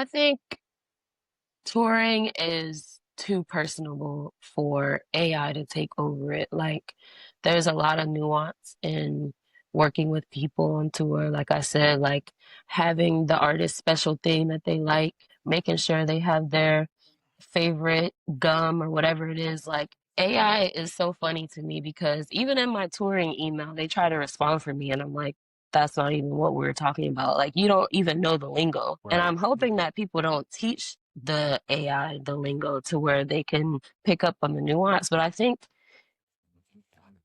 I think touring is too personable for AI to take over it. Like, there's a lot of nuance in working with people on tour. Like I said, like having the artist special thing that they like, making sure they have their favorite gum or whatever it is. Like, AI is so funny to me because even in my touring email, they try to respond for me, and I'm like, that's not even what we're talking about. Like, you don't even know the lingo. And Right. I'm hoping that people don't teach the AI the lingo to where they can pick up on the nuance. But I think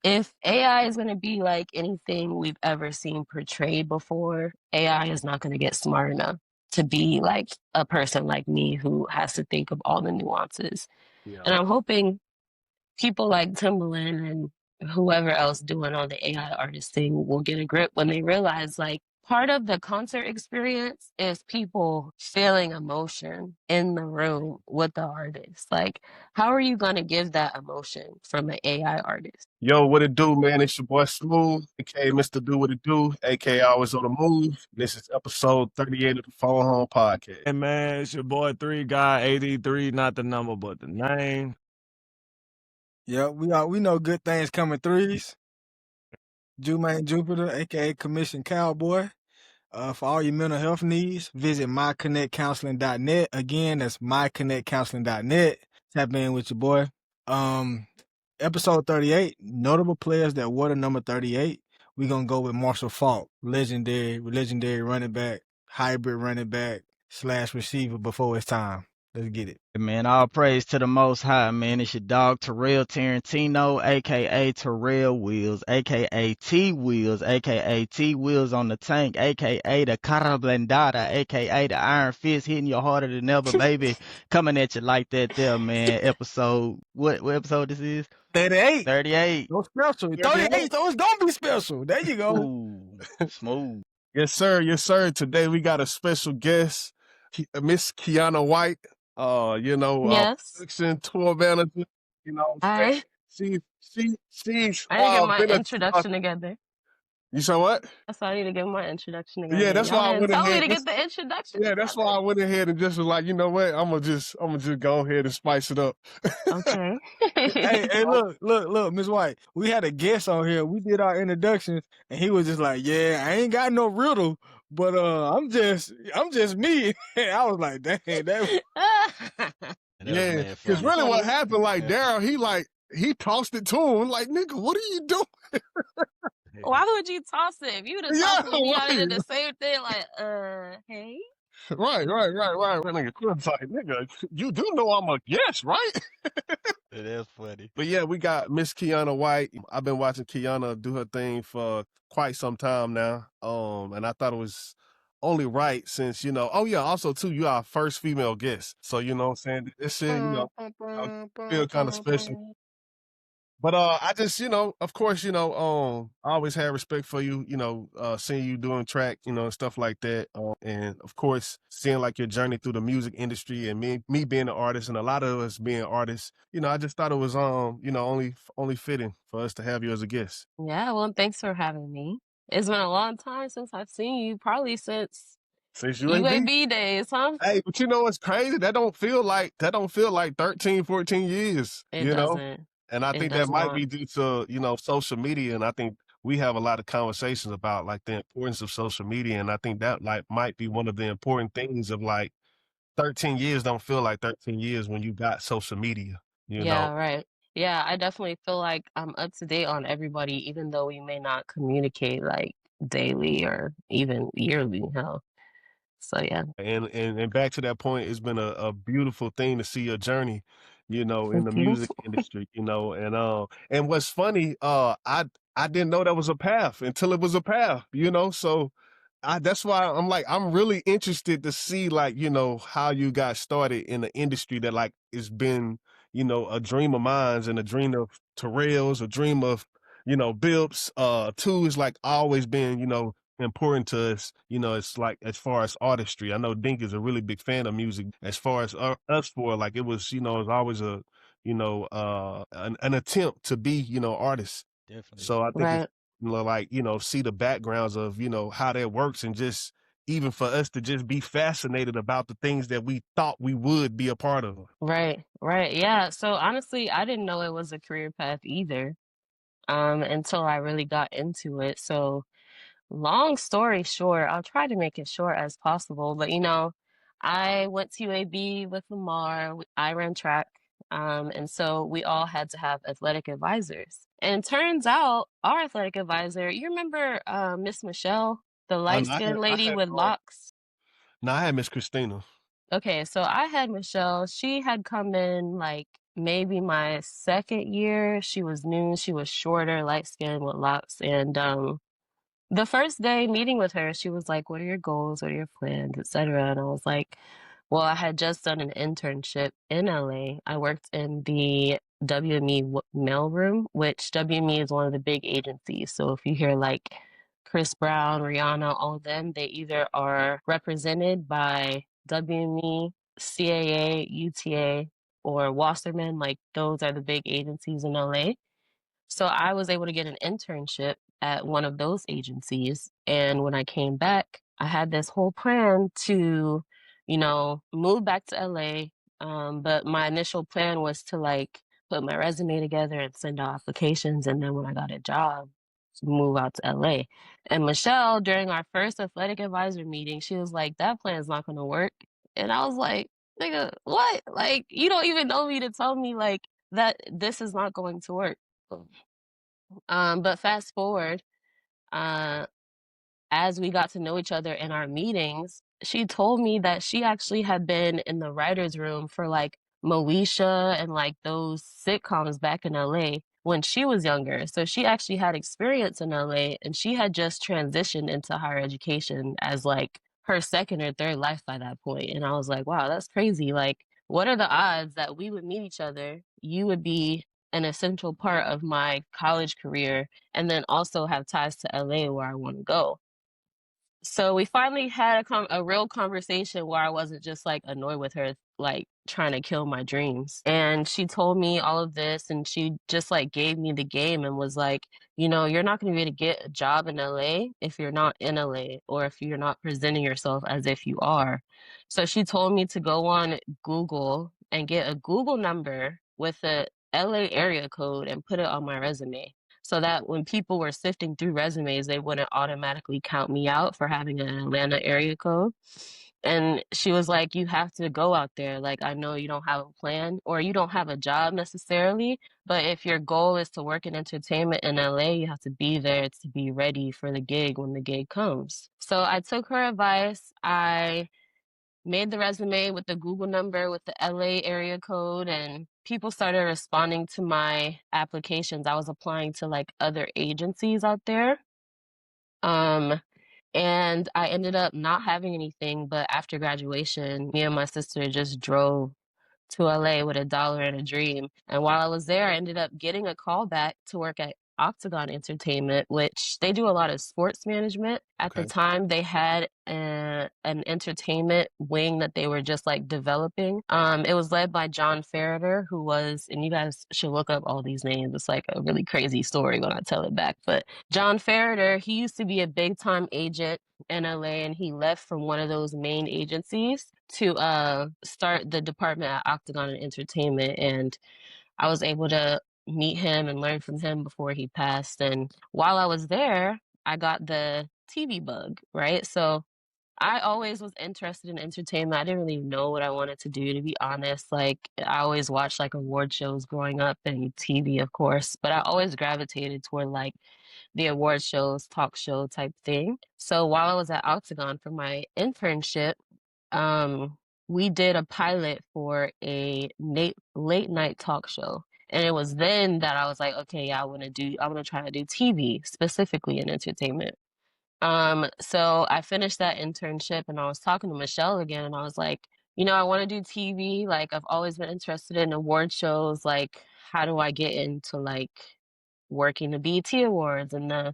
if AI is going to be like anything we've ever seen portrayed before, AI is not going to get smart enough to be like a person like me who has to think of all the nuances. Yeah. And I'm hoping people like Timbaland and whoever else doing all the AI artist thing will get a grip when they realize like part of the concert experience is people feeling emotion in the room with the artist. Like, how are you going to give that emotion from an AI artist? Yo, what it do, man? It's your boy Smooth, aka Mr. Do What It Do, aka Always on the Move. This is episode 38 of the Phone Home Podcast. Hey man, it's your boy 3 Guy 83, not the number but the name. Yeah, we know good things coming threes. Jumaine Jupiter, aka Commission Cowboy. For all your mental health needs, visit myconnectcounseling.net. Again, that's myconnectcounseling.net. Tap in with your boy. Episode 38, notable players that wore the number 38. We're gonna go with Marshall Faulk, legendary running back, hybrid running back / receiver before his time. Let's get it. Man, all praise to the Most High, man. It's your dog Terrell Tarantino, aka Terrell Wheels, aka T Wheels, aka T Wheels on the tank, aka the Cara Blendada, aka the Iron Fist hitting you harder than ever, baby. Coming at you like that there, man. Episode, what episode this is? 38. 38. No special. 38, so it's gonna be special. There you go. Ooh, smooth. Yes, sir. Yes, sir. Today we got a special guest, Miss Kiana White. Yes. Production tour manager. You know what I'm saying? I She's I need to get my been a. introduction together. You said what? That's why I need to get my introduction Yeah, together. that's Y'all why I didn't went tell me ahead. to get the introduction Yeah, that's why together. I went ahead and just was like, you know what? I'm gonna just go ahead and spice it up. Okay. Hey, look, Miss White. We had a guest on here. We did our introductions, and he was just like, "Yeah, I ain't got no riddle, but I'm just me." I was like, "Dang, that." Yeah, because really what happened, like Daryl, he tossed it to him, like, nigga, what are you doing? Why would you toss it? If you would have Yeah, tossed it to me, I right. did the same thing. Like, hey. Right. That nigga Cliff's like, nigga, you do know I'm a guest, right? It is funny. But yeah, we got Miss Kiana White. I've been watching Kiana do her thing for quite some time now. And I thought it was only right since, also too, you are our first female guest. So, you know what I'm saying? This shit, feel kind of special. But I just, of course, I always had respect for you, seeing you doing track, and stuff like that. And of course, seeing like your journey through the music industry and me being an artist and a lot of us being artists, I just thought it was only fitting for us to have you as a guest. Yeah, well, thanks for having me. It's been a long time since I've seen you, probably since Since UAB. UAB days, huh? Hey, but you know what's crazy? That don't feel like 13, 14 years. It doesn't. And I It think that does might not. be due to, social media. And I think we have a lot of conversations about like the importance of social media. And I think that like might be one of the important things of like 13 years don't feel like 13 years when you got social media, Yeah, right. Yeah, I definitely feel like I'm up to date on everybody, even though we may not communicate like daily or even yearly, hell. So yeah. And back to that point, it's been a beautiful thing to see your journey, in Thank the you. music industry, and what's funny, I didn't know that was a path until it was a path, so that's why I'm really interested to see like, how you got started in the industry that like it's been, a dream of mine and a dream of Terrell's, a dream of, Bilps, too, is like always been, important to us, it's like as far as artistry. I know Dink is a really big fan of music. As far as us for like it was, it's always a, an attempt to be, artists. Definitely. So I think it's Right. like, see the backgrounds of, how that works and just even for us to just be fascinated about the things that we thought we would be a part of. Right, right. Yeah. So honestly, I didn't know it was a career path either, until I really got into it. So long story short, I'll try to make it short as possible, but I went to UAB with Lamar. I ran track. And so we all had to have athletic advisors. And turns out our athletic advisor, you remember Miss Michelle, the I light-skinned lady had with locks? no, I had Miss Christina. Okay, so I had Michelle. She had come in like maybe my second year. She was new, she was shorter, light-skinned with locks. And the first day meeting with her, she was like, "What are your goals? What are your plans, etc." And I was like, well, I had just done an internship in LA. I worked in the WME mailroom, which WME is one of the big agencies. So if you hear like Chris Brown, Rihanna, all of them, they either are represented by WME, CAA, UTA, or Wasserman. Like those are the big agencies in LA. So I was able to get an internship at one of those agencies. And when I came back, I had this whole plan to, move back to LA. But my initial plan was to like put my resume together and send out applications. And then when I got a job, move out to LA. And Michelle, during our first athletic advisor meeting, she was like, that plan is not going to work. And I was like, nigga, what? Like, you don't even know me to tell me like that this is not going to work. But fast forward, uh, as we got to know each other in our meetings, she told me that she actually had been in the writer's room for like Moesha and like those sitcoms back in LA when she was younger. So she actually had experience in LA and she had just transitioned into higher education as like her second or third life by that point. And I was like, wow, that's crazy. Like, what are the odds that we would meet each other? You would be an essential part of my college career and then also have ties to LA where I want to go. So we finally had a real conversation where I wasn't just like annoyed with her, like trying to kill my dreams. And she told me all of this and she just like gave me the game and was like, you're not going to be able to get a job in LA if you're not in LA or if you're not presenting yourself as if you are. So she told me to go on Google and get a Google number with a LA area code and put it on my resume, so that when people were sifting through resumes, they wouldn't automatically count me out for having an Atlanta area code. And she was like, you have to go out there. Like, I know you don't have a plan or you don't have a job necessarily, but if your goal is to work in entertainment in LA, you have to be there to be ready for the gig when the gig comes. So I took her advice. I made the resume with the Google number with the LA area code, and people started responding to my applications. I was applying to like other agencies out there. And I ended up not having anything, but after graduation, me and my sister just drove to LA with $1 and a dream. And while I was there, I ended up getting a call back to work at Octagon Entertainment, which they do a lot of sports management. At the Okay. time, they had an entertainment wing that they were just like developing. It was led by John Ferreter, who was, and you guys should look up all these names. It's like a really crazy story when I tell it back. But John Ferreter, he used to be a big time agent in LA, and he left from one of those main agencies to start the department at Octagon Entertainment. And I was able to meet him and learn from him before he passed. And while I was there, I got the TV bug, right? So I always was interested in entertainment. I didn't really know what I wanted to do, to be honest. Like, I always watched like award shows growing up and TV, of course, but I always gravitated toward like the award shows, talk show type thing. So while I was at Octagon for my internship, we did a pilot for a late night talk show. And it was then that I was like, okay, yeah, I want to try to do TV, specifically in entertainment. So I finished that internship and I was talking to Michelle again and I was like, I want to do TV. Like, I've always been interested in award shows. Like, how do I get into like working the BET Awards and the,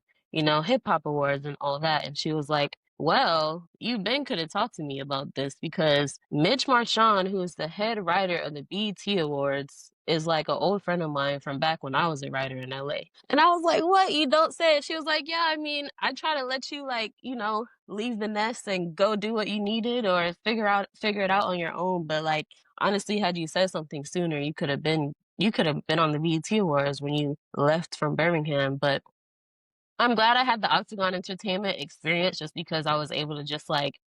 hip hop awards and all that? And she was like, well, you could have talked to me about this because Mitch Marchand, who is the head writer of the BET Awards, is like an old friend of mine from back when I was a writer in LA. And I was like, what? You don't say it. She was like, yeah, I mean, I try to let you like, you know, leave the nest and go do what you needed or figure it out on your own. But like, honestly, had you said something sooner, you could have been on the BET Awards when you left from Birmingham. But I'm glad I had the Octagon Entertainment experience just because I was able to just like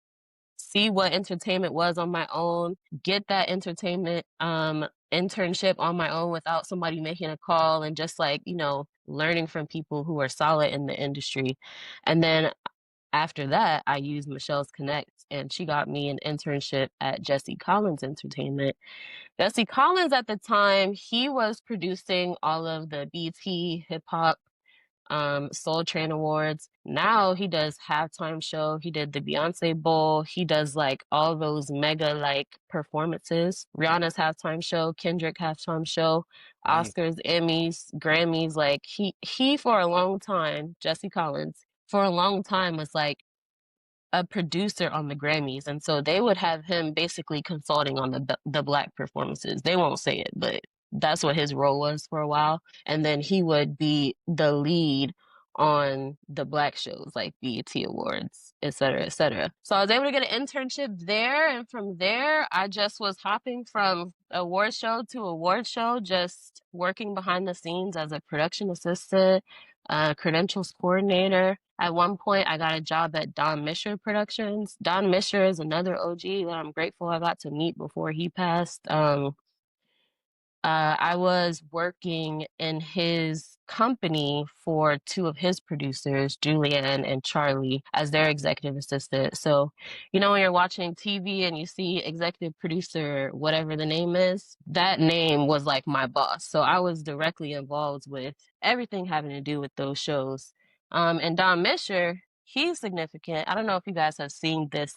see what entertainment was on my own, get that entertainment internship on my own without somebody making a call, and just like, you know, learning from people who are solid in the industry. And then after that, I used Michelle's Connect, and she got me an internship at Jesse Collins Entertainment. Jesse Collins at the time, he was producing all of the BT hip hop Soul Train Awards. Now he does halftime show. He did the Beyonce Bowl. He does like all those mega like performances. Rihanna's halftime show, Kendrick halftime show, Oscars, Emmys, Grammys. Like he for a long time, Jesse Collins, for a long time was like a producer on the Grammys, and so they would have him basically consulting on the black performances. They won't say it, but that's what his role was for a while. And then he would be the lead on the black shows like BET Awards, et cetera, et cetera. So I was able to get an internship there, and from there I just was hopping from award show to award show, just working behind the scenes as a production assistant, credentials coordinator. At one point, I got a job at Don Misher Productions. Don Misher is another OG that I'm grateful I got to meet before he passed. I was working in his company for two of his producers, Julianne and Charlie, as their executive assistant. So, you know, when you're watching TV and you see executive producer, whatever the name is, that name was like my boss. So I was directly involved with everything having to do with those shows. And Don Misher, he's significant. I don't know if you guys have seen this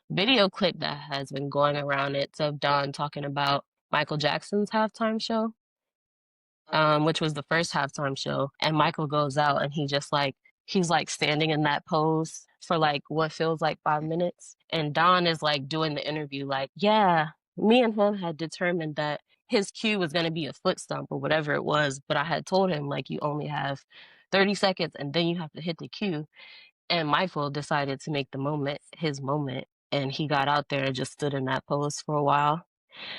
video clip that has been going around. It's of Don talking about Michael Jackson's halftime show, which was the first halftime show. And Michael goes out and he's like standing in that pose for like what feels like 5 minutes. And Don is like doing the interview, like, yeah, me and him had determined that his cue was going to be a foot stomp or whatever it was. But I had told him, like, you only have 30 seconds and then you have to hit the cue. And Michael decided to make the moment his moment. And he got out there and just stood in that pose for a while.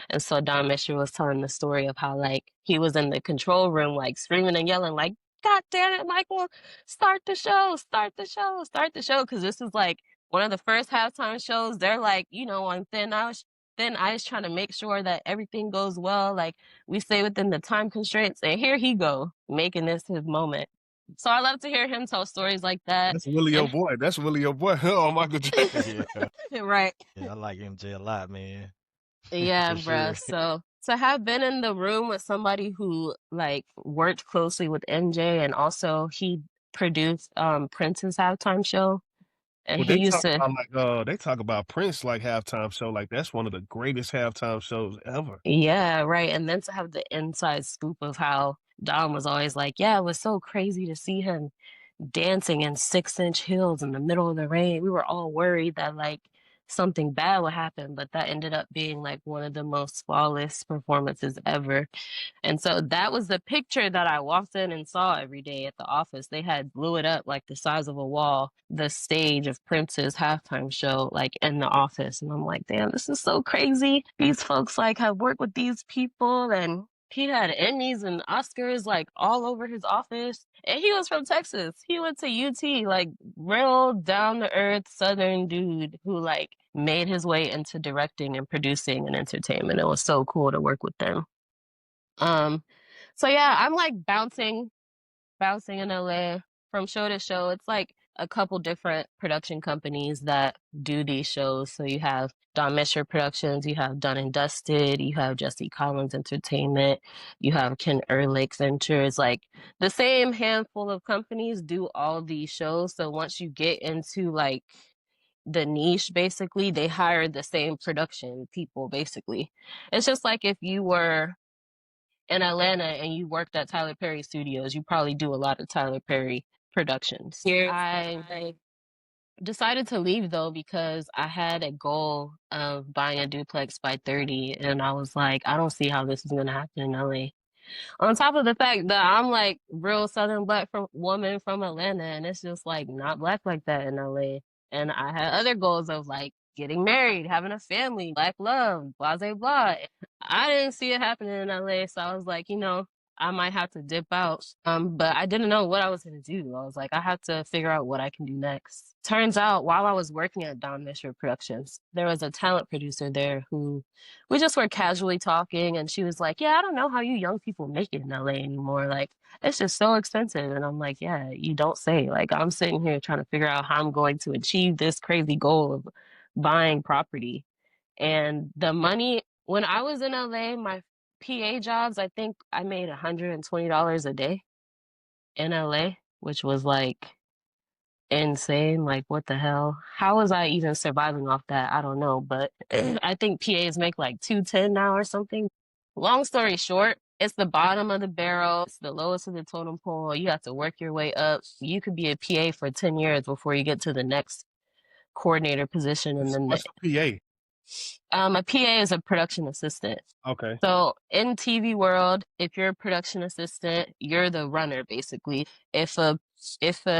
And so Don Misher was telling the story of how like he was in the control room, like screaming and yelling, like, God damn it, Michael, start the show, start the show, start the show. Cause this is like one of the first halftime shows. They're like, you know, on thin ice trying to make sure that everything goes well. Like we stay within the time constraints. And here he go, making this his moment. So I love to hear him tell stories like that. That's Willie your boy. That's Willie your boy. Oh, Michael Jackson. Yeah. Right. Yeah, I like MJ a lot, man. Yeah, For bruh. sure. So to have been in the room with somebody who like worked closely with MJ, and also he produced Prince's halftime show, and Well, he they used talk to, about they talk about Prince like halftime show. Like that's one of the greatest halftime shows ever. yeah, right. And then to have the inside scoop of how Don was always like, yeah, it was so crazy to see him dancing in 6-inch heels in the middle of the rain. We were all worried that like something bad would happen, but that ended up being like one of the most flawless performances ever. And so that was the picture that I walked in and saw every day at the office. They had blew it up like the size of a wall, the stage of Prince's halftime show, like in the office. And I'm like, damn, this is so crazy. These folks like have worked with these people, and he had Emmys and Oscars like all over his office. And he was from Texas. He went to UT, like real down to earth Southern dude who like made his way into directing and producing and entertainment. It was so cool to work with them. So yeah, I'm like bouncing in LA from show to show. It's like a couple different production companies that do these shows. So you have Don Misher Productions, you have Done and Dusted, you have Jesse Collins Entertainment, you have Ken Ehrlich Ventures. Like the same handful of companies do all these shows. So once you get into like the niche, basically, they hire the same production people, basically. It's just like if you were in Atlanta and you worked at Tyler Perry Studios, you probably do a lot of Tyler Perry productions. decided to leave though because I had a goal of buying a duplex by 30, and I was like, I don't see how this is gonna happen in LA. On top of the fact that I'm like real Southern black woman from Atlanta, and it's just like not black like that in LA. And I had other goals of like getting married, having a family, black love, blah blah blah. I didn't see it happening in LA, so I was like, I might have to dip out. But I didn't know what I was gonna do. I was like, I have to figure out what I can do next. Turns out, while I was working at Don Misher Productions, there was a talent producer there who we just were casually talking, and she was like, yeah, I don't know how you young people make it in LA anymore. Like, it's just so expensive. And I'm like, yeah, you don't say. Like, I'm sitting here trying to figure out how I'm going to achieve this crazy goal of buying property. And the money, when I was in LA, my PA jobs, I think I made $120 a day in LA, which was like insane. Like, what the hell? How was I even surviving off that? I don't know, but I think PAs make like 210 now or something. Long story short, it's the bottom of the barrel. It's the lowest of the totem pole. You have to work your way up. You could be a PA for 10 years before you get to the next coordinator position, and then What's a a PA is a production assistant. PA? Okay. So in TV world, if you're a production assistant, you're the runner basically. If a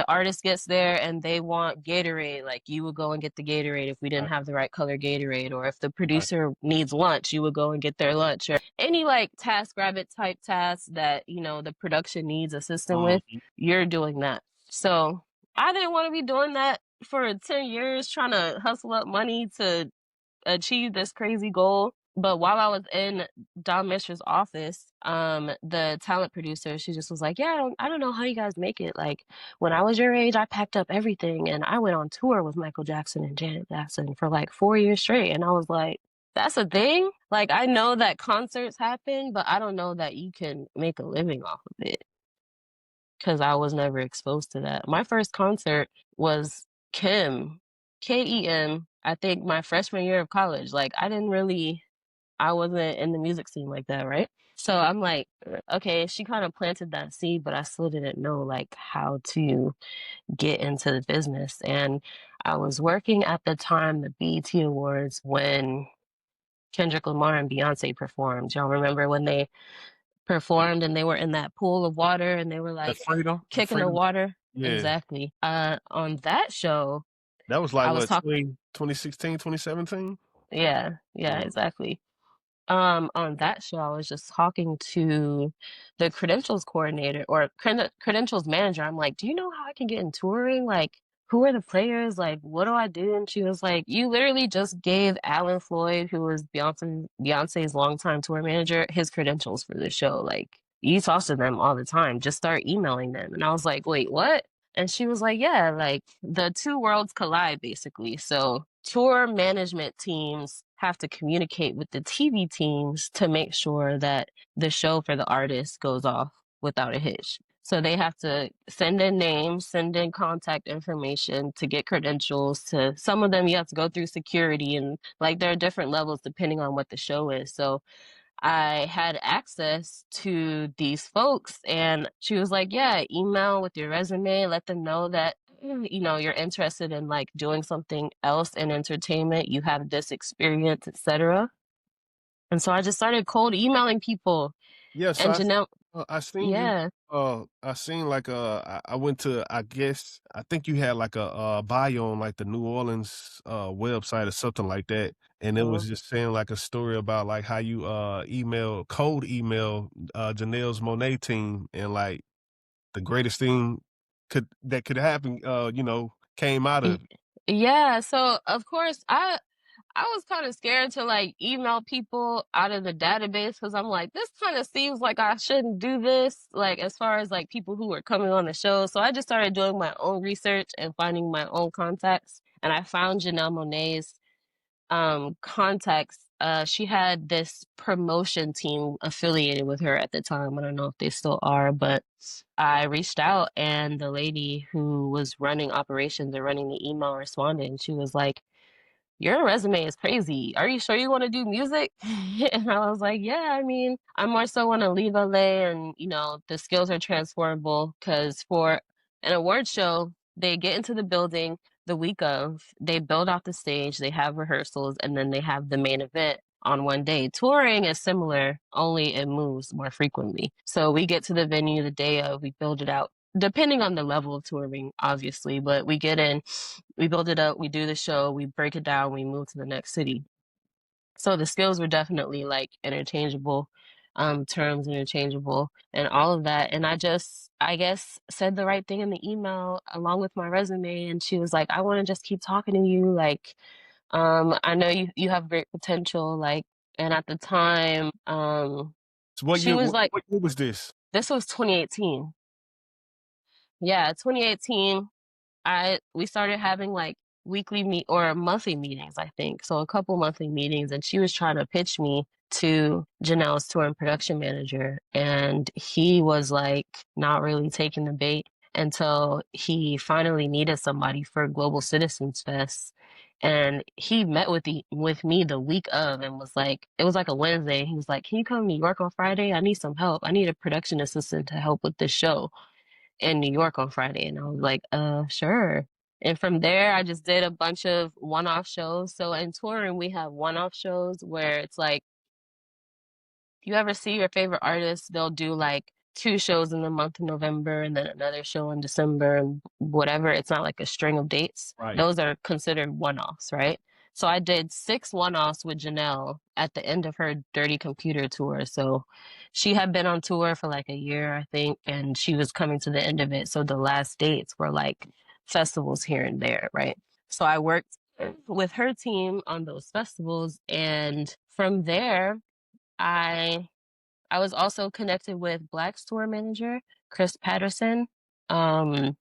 artist gets there and they want Gatorade, like you would go and get the Gatorade if we didn't have the right color Gatorade, or if the producer needs lunch, you would go and get their lunch, or any like TaskRabbit type tasks that, the production needs assistance with, you're doing that. So I didn't want to be doing that for 10 years trying to hustle up money to achieve this crazy goal. But while I was in Don Misher's office, the talent producer, she just was like, yeah, I don't know how you guys make it. Like, when I was your age, I packed up everything and I went on tour with Michael Jackson and Janet Jackson for like 4 years straight. And I was like, that's a thing? Like, I know that concerts happen, but I don't know that you can make a living off of it, because I was never exposed to that. My first concert was Kim, Kem, I think my freshman year of college. Like, I wasn't in the music scene like that, right? So I'm like, okay, she kind of planted that seed, but I still didn't know like how to get into the business. And I was working at the time, the BET Awards, when Kendrick Lamar and Beyonce performed. Y'all remember when they performed and they were in that pool of water and they were like kicking the water? Yeah. Exactly. On that show, That was like I was what, 2016, 2017? Yeah, exactly. On that show, I was just talking to the credentials coordinator or credentials manager. I'm like, do you know how I can get in touring? Like, who are the players? Like, what do I do? And she was like, you literally just gave Alan Floyd, who was Beyonce's longtime tour manager, his credentials for the show. Like, you talk to them all the time. Just start emailing them. And I was like, wait, what? And she was like, yeah, like the two worlds collide basically. So tour management teams have to communicate with the TV teams to make sure that the show for the artist goes off without a hitch. So they have to send in names, send in contact information to get credentials. To some of them, you have to go through security, and like there are different levels depending on what the show is. So I had access to these folks, and she was like, yeah, email with your resume, let them know that you're interested in like doing something else in entertainment, you have this experience, etc. And so I just started cold emailing people. Yeah, so And Janelle, I seen yeah, I seen like I went to, I guess I think you had like a bio on like the New Orleans website or something like that, and it was just saying like a story about like how you cold email Janelle's Monet team, and like the greatest thing that could happen came out of it. yeah. So of course I was kind of scared to like email people out of the database, because I'm like, this kind of seems like I shouldn't do this, like as far as like people who were coming on the show. So I just started doing my own research and finding my own contacts. And I found Janelle Monáe's contacts. She had this promotion team affiliated with her at the time. I don't know if they still are, but I reached out, and the lady who was running operations or running the email responded, and she was like, your resume is crazy. Are you sure you want to do music? And I was like, yeah, I mean, I more so want to leave LA, and, the skills are transferable, because for an award show, they get into the building, the week of. They build out the stage, they have rehearsals, and then they have the main event on one day. Touring is similar, only it moves more frequently. So we get to the venue the day of, we build it out, depending on the level of touring, obviously, but we get in, we build it up, we do the show, we break it down, we move to the next city. So the skills were definitely like interchangeable, terms interchangeable and all of that. And I guess, said the right thing in the email along with my resume. And she was like, I want to just keep talking to you. Like, I know you have great potential. Like, and at the time, So what she year? was like, What year was this? this was 2018. Yeah, 2018. We started having like weekly or monthly meetings, I think. So a couple monthly meetings, and she was trying to pitch me to Janelle's tour and production manager, and he was like not really taking the bait until he finally needed somebody for Global Citizens Fest. And he met with me the week of and was like, it was like a Wednesday. He was like, can you come to New York on Friday? I need some help. I need a production assistant to help with this show in New York on Friday. And I was like, sure. And from there, I just did a bunch of one-off shows. So in touring, we have one-off shows where it's like, you ever see your favorite artist, they'll do like 2 shows in the month of November and then another show in December and whatever. It's not like a string of dates. Right. Those are considered one-offs, right? So I did 6 one-offs with Janelle at the end of her Dirty Computer tour. So she had been on tour for like a year, I think, and she was coming to the end of it. So the last dates were like festivals here and there, right? So I worked with her team on those festivals, and from there, I was also connected with Black's tour manager, Chris Patterson. And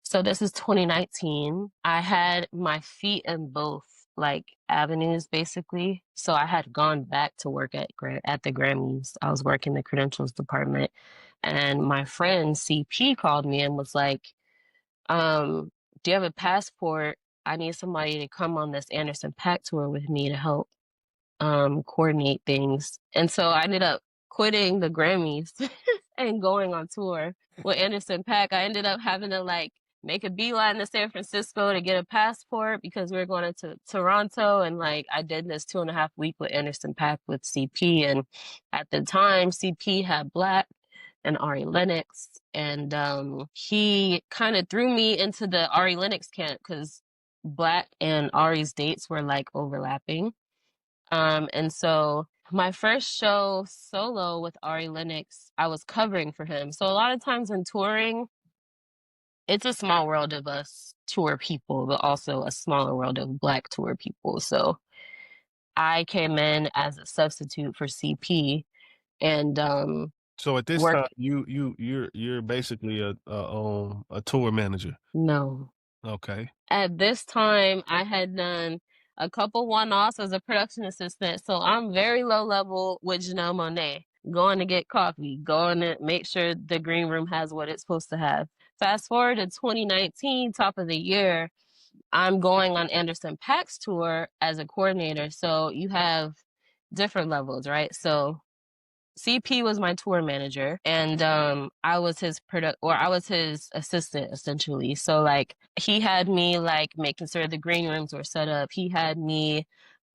so this is 2019. I had my feet in both like avenues basically. So I had gone back to work at the Grammys. I was working the credentials department, and my friend CP called me and was like, do you have a passport? I need somebody to come on this Anderson .Paak tour with me to help coordinate things. And so I ended up quitting the Grammys and going on tour with Anderson .Paak. I ended up having to like make a beeline to San Francisco to get a passport because we were going to Toronto. And like I did this 2.5 week with Anderson .Paak with CP. And at the time, CP had Black and Ari Lennox. And he kind of threw me into the Ari Lennox camp because Black and Ari's dates were like overlapping. And so my first show solo with Ari Lennox, I was covering for him. So a lot of times in touring, it's a small world of us tour people, but also a smaller world of Black tour people. So I came in as a substitute for CP, and So at this work. time, you're basically a tour manager. No. Okay. At this time, I had done a couple one-offs as a production assistant. So I'm very low level with Janelle Monáe, going to get coffee, going to make sure the green room has what it's supposed to have. Fast forward to 2019, top of the year, I'm going on Anderson .Paak's tour as a coordinator. So you have different levels, right? So CP was my tour manager, and I was his assistant essentially. So like he had me like making sure the green rooms were set up. He had me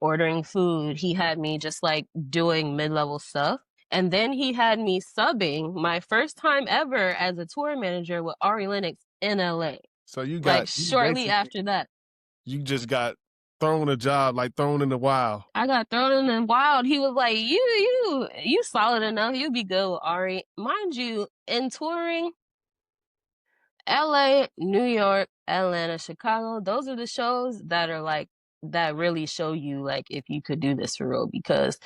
ordering food. He had me just like doing mid-level stuff. And then he had me subbing my first time ever as a tour manager with Ari Lennox in LA. So you Like shortly after that. You just got thrown a job, like thrown in the wild. I got thrown in the wild. He was like, you solid enough. You'll be good with Ari. Mind you, in touring, LA, New York, Atlanta, Chicago, those are the shows that are like, that really show you like if you could do this for real. Because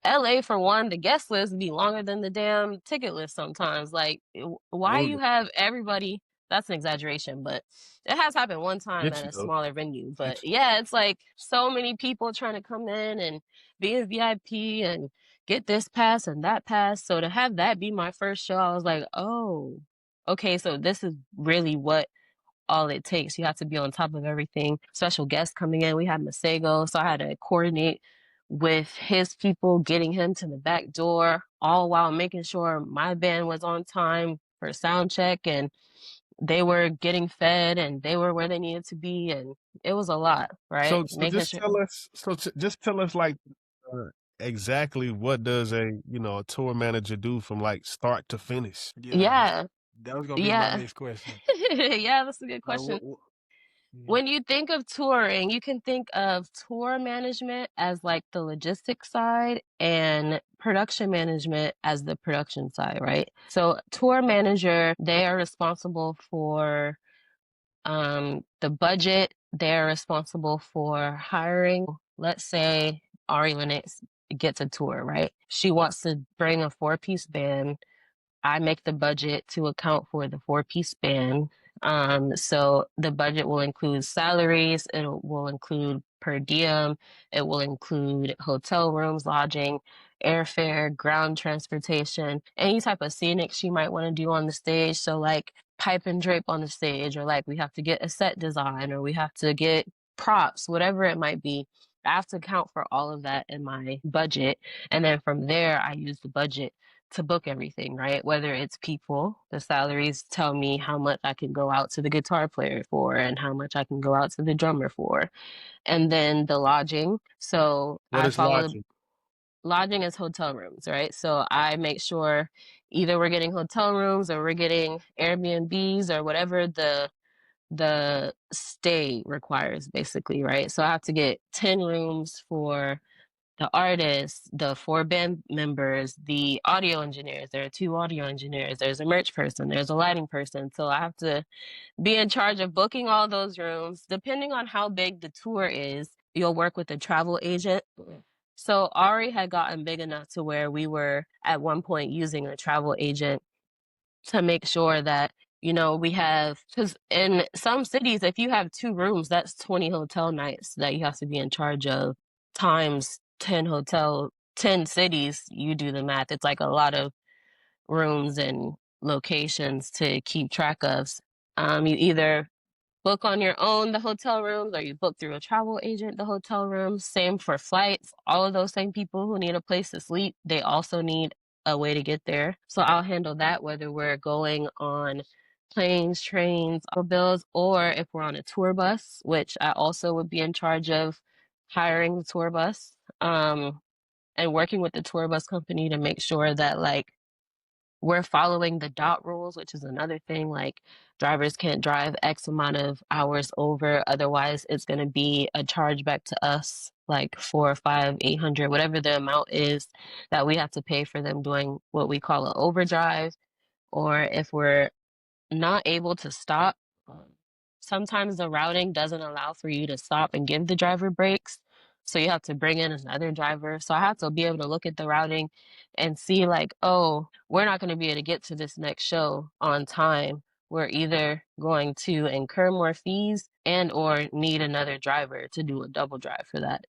LA, for one, the guest list be longer than the damn ticket list sometimes. Like, why you have everybody? That's an exaggeration, but it has happened one time at a smaller venue. But yeah, it's like so many people trying to come in and be a VIP and get this pass and that pass. So to have that be my first show, I was like, oh, okay, so this is really what all it takes. You have to be on top of everything. Special guests coming in. We had Masego, so I had to coordinate with his people, getting him to the back door, all while making sure my band was on time for sound check. And they were getting fed and they were where they needed to be, and it was a lot, right? So Making just sure. tell us. Just tell us like exactly what does a a tour manager do from like start to finish? Yeah, that was gonna be my yeah. next question. Yeah, that's a good Like, question. Mhm. When you think of touring, you can think of tour management as like the logistics side and production management as the production side, right? So tour manager, they are responsible for the budget. They're responsible for hiring. Let's say Ari Lennox gets a tour, right? She wants to bring a 4-piece band. I make the budget to account for the 4-piece band. So the budget will include salaries, it will include per diem, it will include hotel rooms, lodging, airfare, ground transportation, any type of scenic she might want to do on the stage. So like pipe and drape on the stage, or like we have to get a set design, or we have to get props, whatever it might be. I have to account for all of that in my budget. And then from there, I use the budget to book everything, right? Whether it's people, the salaries tell me how much I can go out to the guitar player for and how much I can go out to the drummer for. And then the lodging. So What I is follow lodging? lodging is hotel rooms, right? So I make sure either we're getting hotel rooms or we're getting Airbnbs or whatever the stay requires basically, right? So I have to get 10 rooms for the artists, the 4 band members, the audio engineers. There are 2 audio engineers. There's a merch person. There's a lighting person. So I have to be in charge of booking all those rooms. Depending on how big the tour is, you'll work with a travel agent. So Ari had gotten big enough to where we were at one point using a travel agent to make sure that we have, because in some cities, if you have 2 rooms, that's 20 hotel nights that you have to be in charge of times 10 cities. You do the math. It's like a lot of rooms and locations to keep track of. You either book on your own the hotel rooms, or you book through a travel agent the hotel rooms. Same for flights. All of those same people who need a place to sleep, they also need a way to get there. So I'll handle that, whether we're going on planes, trains, automobiles, or if we're on a tour bus, which I also would be in charge of hiring the tour bus, and working with the tour bus company to make sure that like we're following the dot rules, which is another thing. Like drivers can't drive X amount of hours over, otherwise it's going to be a charge back to us, like 4 or 5, 800, whatever the amount is that we have to pay for them doing what we call an overdrive. Or if we're not able to stop, sometimes the routing doesn't allow for you to stop and give the driver breaks. So you have to bring in another driver. So I have to be able to look at the routing and see like, oh, we're not going to be able to get to this next show on time. We're either going to incur more fees and or need another driver to do a double drive for that.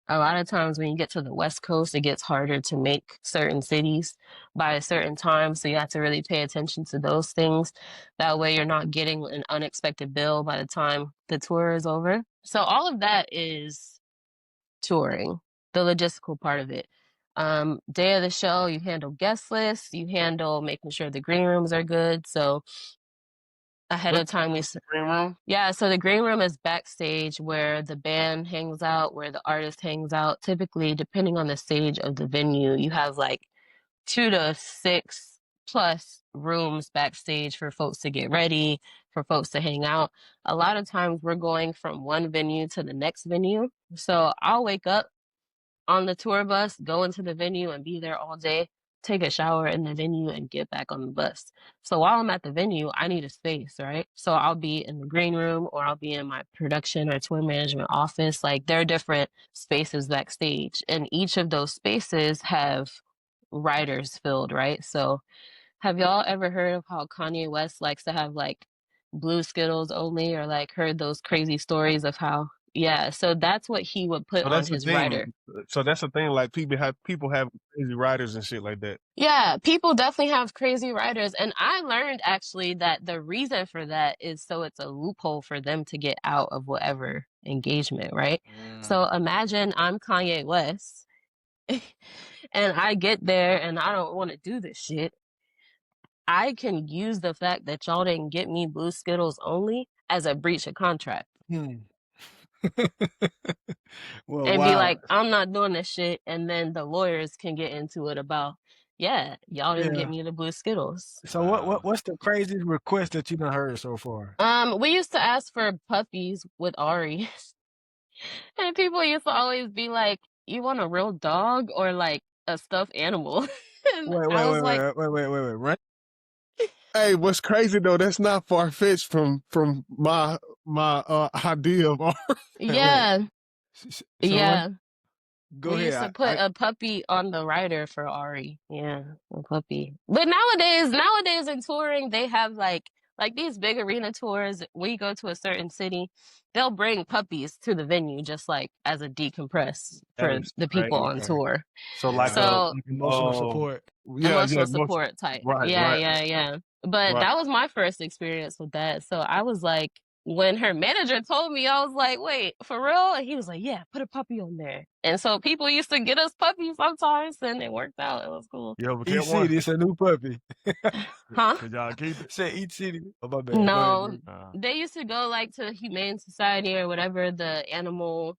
A lot of times when you get to the West Coast, it gets harder to make certain cities by a certain time. So you have to really pay attention to those things. That way you're not getting an unexpected bill by the time the tour is over. So all of that is touring, the logistical part of it. Day of the show, you handle guest lists, you handle making sure the green rooms are good. So ahead of time green room? yeah, so the green room is backstage where the band hangs out, where the artist hangs out. Typically, depending on the stage of the venue, you have like 2 to 6 plus rooms backstage for folks to get ready, for folks to hang out. A lot of times we're going from one venue to the next venue. So I'll wake up on the tour bus, go into the venue and be there all day, take a shower in the venue and get back on the bus. So while I'm at the venue, I need a space, right? So I'll be in the green room or I'll be in my production or tour management office. Like there are different spaces backstage, and each of those spaces have writers filled, right? So have y'all ever heard of how Kanye West likes to have like blue Skittles only, or like heard those crazy stories of how, yeah, so that's what he would put So on that's the his thing. writer. So that's the thing. Like people have crazy riders and shit like that. Yeah, people definitely have crazy writers. And I learned actually that the reason for that is so it's a loophole for them to get out of whatever engagement, right? So imagine I'm Kanye West and I get there and I don't want to do this shit. I can use the fact that y'all didn't get me blue Skittles only as a breach of contract Hmm. Well, and be wow. like, I'm not doing this shit. And then the lawyers can get into it about, yeah, y'all didn't Yeah. get me the blue Skittles. So what's the craziest request that you done heard so far? We used to ask for puppies with Ari, and people used to always be like, "You want a real dog or like a stuffed animal?" And Wait, I wait, was wait, like, wait, wait, wait, wait, wait. Run. Hey, what's crazy though? That's not far fetched from my idea of art. Wait. "Yeah, So yeah." go We used to ahead. put a puppy on the rider for Ari. Yeah, a puppy. But nowadays in touring, they have like these big arena tours. When you go to a certain city, they'll bring puppies to the venue just like as a decompress That for is the people on crazy. Okay. tour. So Yeah. So like Emotional support. Yeah, emotional support type. right, Yeah, right, yeah, yeah. But right. that was my first experience with that. So I was like, when her manager told me, I was like, wait, for real? And he was like, yeah, put a puppy on there. And so people used to get us puppies sometimes, and it worked out. It was cool. You ever Each get one? city, it's a new puppy. Huh? Could y'all keep it? Say each city. Oh, my bad. Go No, ahead. they used to go like to Humane Society or whatever, the animal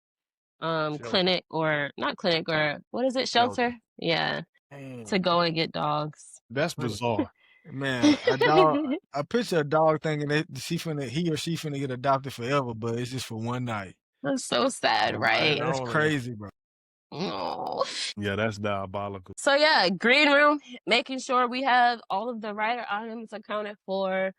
Shelter. clinic, or not clinic, or what is it, Shelter. shelter? Yeah, to Damn. go and get dogs. that's bizarre. Man, a dog. I picture a dog thinking that he or she finna get adopted forever, but it's just for one night. That's so sad, Oh, right? man, That's only. crazy, bro. Oh. Yeah, that's diabolical. So yeah, green room, making sure we have all of the rider items accounted for.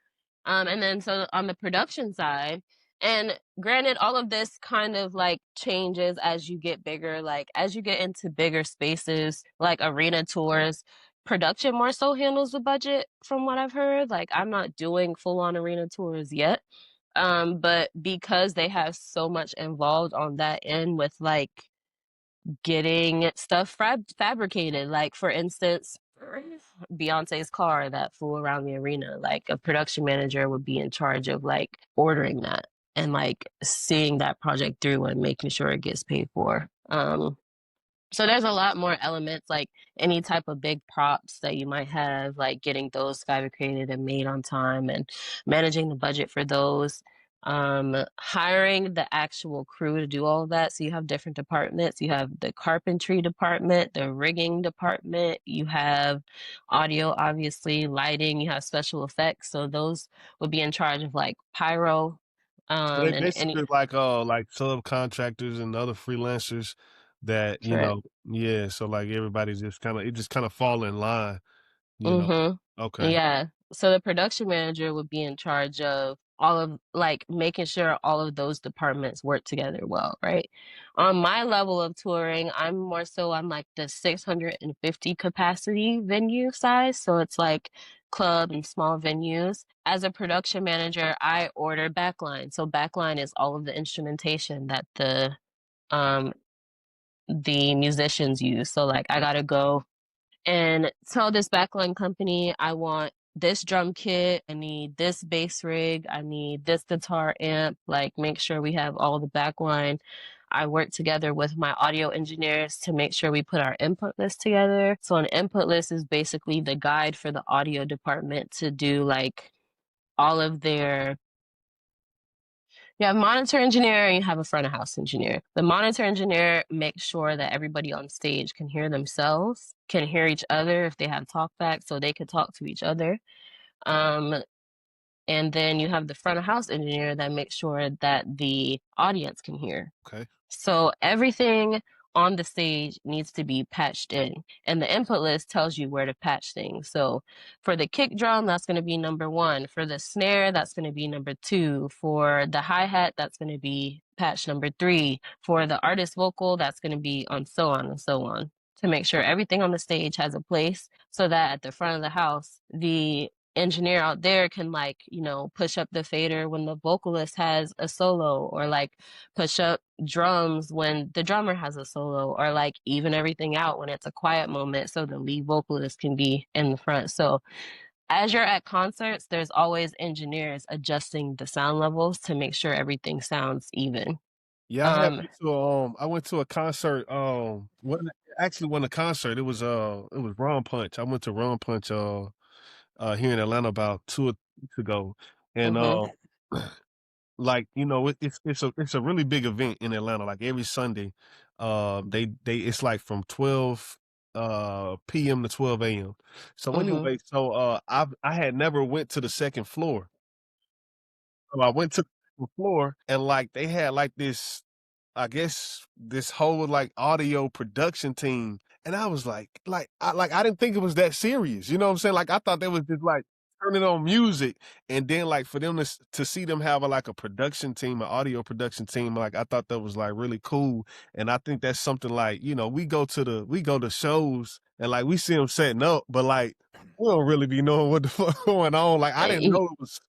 And then so on the production side, and granted, all of this kind of like changes as you get bigger, like as you get into bigger spaces, like arena tours, production more so handles the budget from what I've heard. Like I'm not doing full on arena tours yet. But because they have so much involved on that end with like getting stuff fabricated. Like, for instance, Beyonce's car that flew around the arena, like a production manager would be in charge of like ordering that and like seeing that project through and making sure it gets paid for. So there's a lot more elements, like any type of big props that you might have, like getting those fabricated and made on time and managing the budget for those. Hiring the actual crew to do all of that. So you have different departments. You have the carpentry department, the rigging department, you have audio, obviously, lighting, you have special effects. So those would be in charge of like pyro, So they and any basically like subcontractors and other freelancers that, you correct. know, yeah, so like everybody just kind of fall in line, you know. Mm-hmm. Okay. Yeah. So the production manager would be in charge of all of like making sure all of those departments work together well, right? On my level of touring, I'm more so on like the 650 capacity venue size. So it's like club and small venues. As a production manager, I order backline. So backline is all of the instrumentation that um the musicians use. So like I gotta go and tell this backline company I want this drum kit, I need this bass rig, I need this guitar amp, like make sure we have all the backline. I work together with my audio engineers to make sure we put our input list together. So an input list is basically the guide for the audio department to do like all of their you have a monitor engineer and you have a front of house engineer. The monitor engineer makes sure that everybody on stage can hear themselves, can hear each other if they have talkback, so they can talk to each other. And then you have the front of house engineer that makes sure that the audience can hear. Okay. So everything on the stage needs to be patched in, and the input list tells you where to patch things. So for the kick drum, that's going to be number 1. For the snare, that's going to be number 2. For the hi-hat, that's going to be patch number 3. For the artist vocal, that's going to be on so on and so on, to make sure everything on the stage has a place so that at the front of the house, the engineer out there can like, you know, push up the fader when the vocalist has a solo, or like push up drums when the drummer has a solo, or like even everything out when it's a quiet moment so the lead vocalist can be in the front. So as you're at concerts, there's always engineers adjusting the sound levels to make sure everything sounds even. Yeah, I went to a concert, when actually won a concert. It was Ron Punch. I went to Ron Punch here in Atlanta about 2 weeks ago, and Hmm. like it's a really big event in Atlanta. Like every Sunday, they it's like from 12 p.m. to 12 a.m. So Hmm. anyway, I had never went to the second floor. So I went to the second floor, and like they had like this, I guess, this whole like audio production team, and I was I didn't think it was that serious. You know what I'm saying? Like I thought they was just like turning on music, and then like for them to see them have like a production team, an audio production team, like I thought that was like really cool. And I think that's something like we go to shows and like we see them setting up, but like we don't really be knowing what the fuck going on. Like I didn't know it was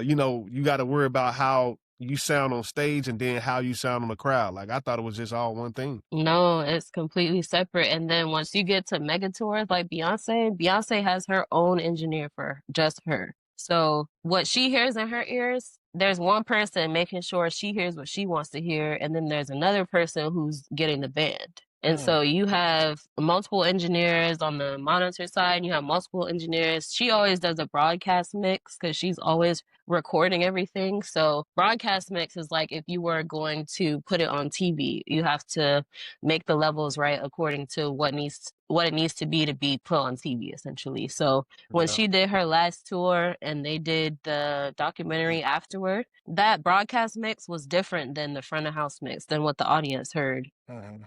you got to worry about how you sound on stage and then how you sound on the crowd. Like I thought it was just all one thing. No, it's completely separate. And then once you get to mega tours like Beyonce has her own engineer for just her. So what she hears in her ears, there's one person making sure she hears what she wants to hear, and then there's another person who's getting the band. And so you have multiple engineers on the monitor side, and you have multiple engineers. She always does a broadcast mix because she's always recording everything. So broadcast mix is like if you were going to put it on TV, you have to make the levels right according to what it needs to be put on TV essentially. So when Yeah. she did her last tour and they did the documentary afterward, that broadcast mix was different than the front of house mix than what the audience heard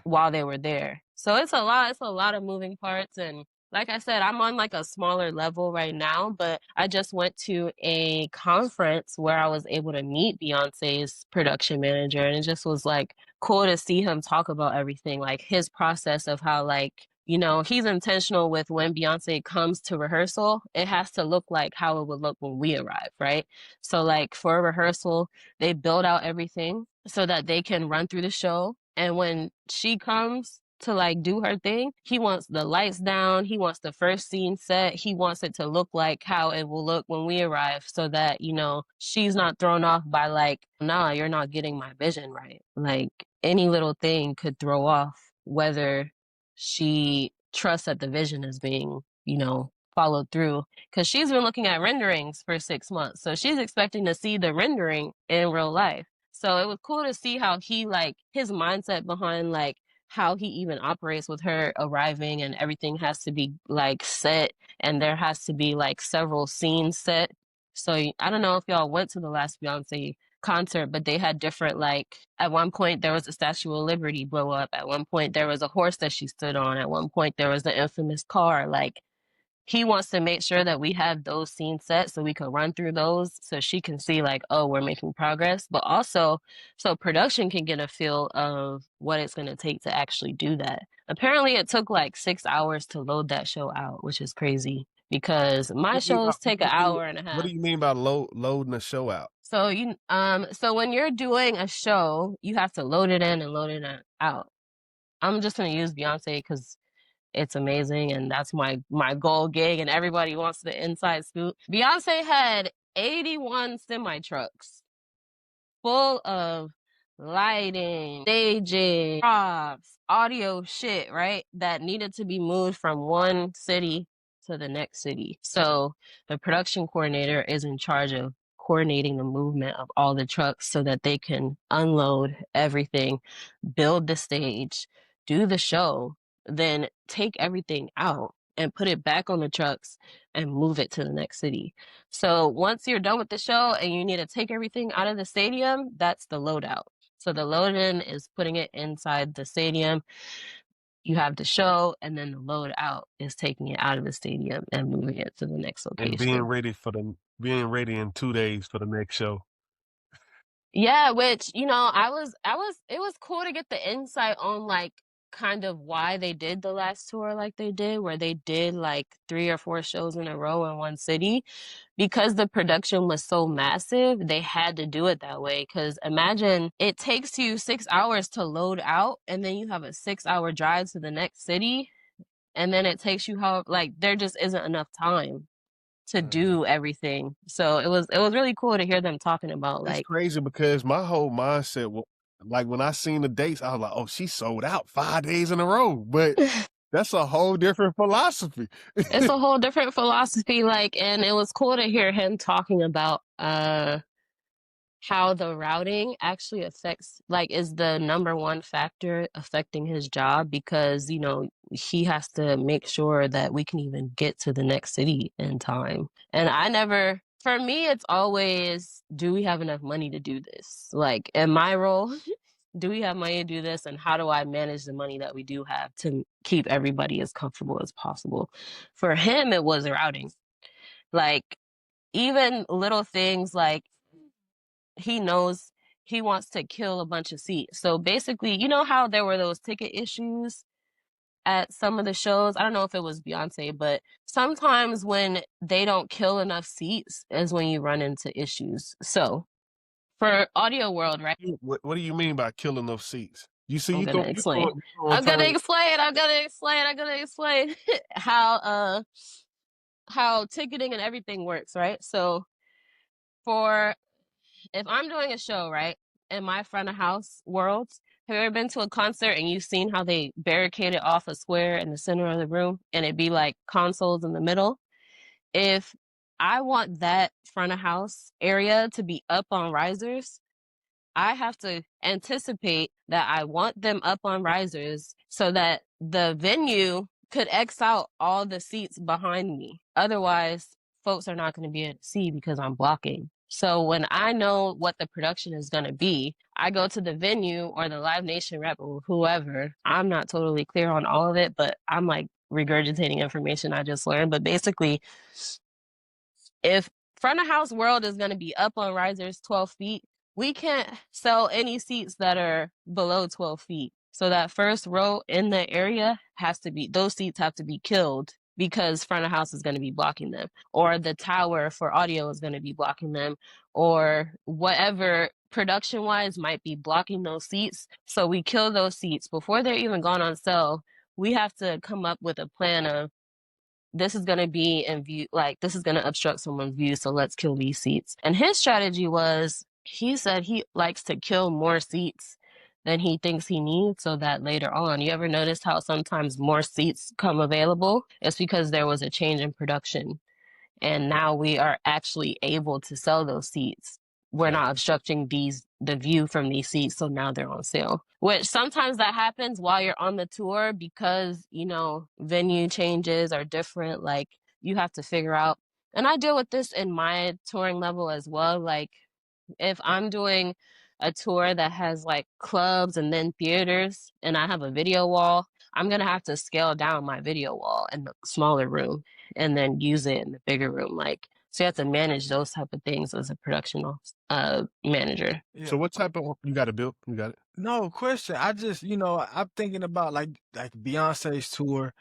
while they were there. So it's a lot of moving parts. And like I said, I'm on like a smaller level right now, but I just went to a conference where I was able to meet Beyonce's production manager, and it just was like cool to see him talk about everything, like his process of how he's intentional with when Beyonce comes to rehearsal, it has to look like how it would look when we arrive, right? So like for a rehearsal, they build out everything so that they can run through the show. And when she comes to like do her thing, he wants the lights down. He wants the first scene set. He wants it to look like how it will look when we arrive so that, she's not thrown off by like, nah, you're not getting my vision right. Like any little thing could throw off whether she trusts that the vision is being, followed through. Because she's been looking at renderings for 6 months. So she's expecting to see the rendering in real life. So it was cool to see how he like his mindset behind like how he even operates with her arriving, and everything has to be like set, and there has to be like several scenes set. So I don't know if y'all went to the last Beyonce concert, but they had different like at one point there was a Statue of Liberty blow up. At one point there was a horse that she stood on. At one point there was the infamous car. Like he wants to make sure that we have those scenes set so we can run through those so she can see like, oh, we're making progress, but also so production can get a feel of what it's going to take to actually do that. Apparently it took like 6 hours to load that show out, which is crazy because my What do you mean by shows take an hour and a half. what do you mean by loading a show out? So so when you're doing a show, you have to load it in and load it out. I'm just going to use Beyonce because it's amazing, and that's my goal gig, and everybody wants the inside scoop. Beyonce had 81 semi trucks full of lighting, staging, props, audio shit, right? That needed to be moved from one city to the next city. So the production coordinator is in charge of coordinating the movement of all the trucks so that they can unload everything, build the stage, do the show, then take everything out and put it back on the trucks and move it to the next city. So once you're done with the show and you need to take everything out of the stadium, that's the loadout. So the load in is putting it inside the stadium. You have the show, and then the load out is taking it out of the stadium and moving it to the next location. And being ready in 2 days for the next show. Yeah, which, it was cool to get the insight on like kind of why they did the last tour like they did, where they did like 3 or 4 shows in a row in one city. Because the production was so massive, they had to do it that way. Because imagine it takes you 6 hours to load out, and then you have a 6-hour drive to the next city, and then it takes you there just isn't enough time to do everything. So it was really cool to hear them talking about It's like crazy because my whole mindset was like when I seen the dates, I was like, oh, she sold out 5 days in a row. But That's a whole different philosophy. It's a whole different philosophy, like, and it was cool to hear him talking about how the routing actually affects, like, is the number one factor affecting his job because, you know, he has to make sure that we can even get to the next city in time. And for me, it's always, do we have enough money to do this? Like, in my role, do we have money to do this? And how do I manage the money that we do have to keep everybody as comfortable as possible? For him, it was routing. Like, even little things like, he knows he wants to kill a bunch of seats. So basically, you know how there were those ticket issues at some of the shows? I don't know if it was Beyonce, but sometimes when they don't kill enough seats is when you run into issues. So for Audio World, right? What do you mean by killing those seats? You see, I'm you gonna throw explain. a I'm gonna term. explain how ticketing and everything works, right? So if I'm doing a show, right, in my front of house world, have you ever been to a concert and you've seen how they barricaded off a square in the center of the room and it'd be like consoles in the middle? If I want that front of house area to be up on risers, I have to anticipate that I want them up on risers so that the venue could X out all the seats behind me. Otherwise, folks are not going to be able to see because I'm blocking. So when I know what the production is going to be, I go to the venue or the Live Nation rep or whoever. I'm not totally clear on all of it, but I'm like regurgitating information I just learned. But basically, if front of house world is going to be up on risers 12 feet, we can't sell any seats that are below 12 feet. So that first row in the area those seats have to be killed because front of house is going to be blocking them, or the tower for audio is going to be blocking them, or whatever production wise might be blocking those seats. So we kill those seats before they're even gone on sale. We have to come up with a plan of, this is going to be in view, like, this is going to obstruct someone's view, so let's kill these seats. And his strategy was, he said he likes to kill more seats than he thinks he needs so that later on, you ever notice how sometimes more seats come available? It's because there was a change in production. And now we are actually able to sell those seats. We're not obstructing the view from these seats, so now they're on sale. Which sometimes that happens while you're on the tour because, you know, venue changes are different. Like, you have to figure out, and I deal with this in my touring level as well. Like, if I'm doing a tour that has like clubs and then theaters and I have a video wall, I'm going to have to scale down my video wall in the smaller room and then use it in the bigger room. Like, so you have to manage those type of things as a production manager. Yeah. So what type of, you got it, Bill? You got it? No question. I just, I'm thinking about like Beyonce's tour,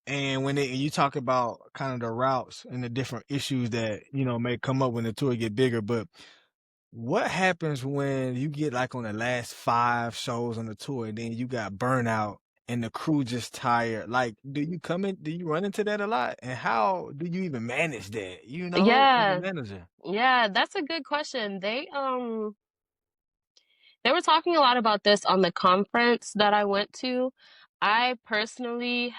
and when you talk about kind of the routes and the different issues that may come up when the tour get bigger, but what happens when you get like on the last 5 shows on the tour and then you got burnout and the crew just tired? Like, do you run into that a lot? And how do you even manage that, as a manager? Yeah, that's a good question. They were talking a lot about this on the conference that I went to. I personally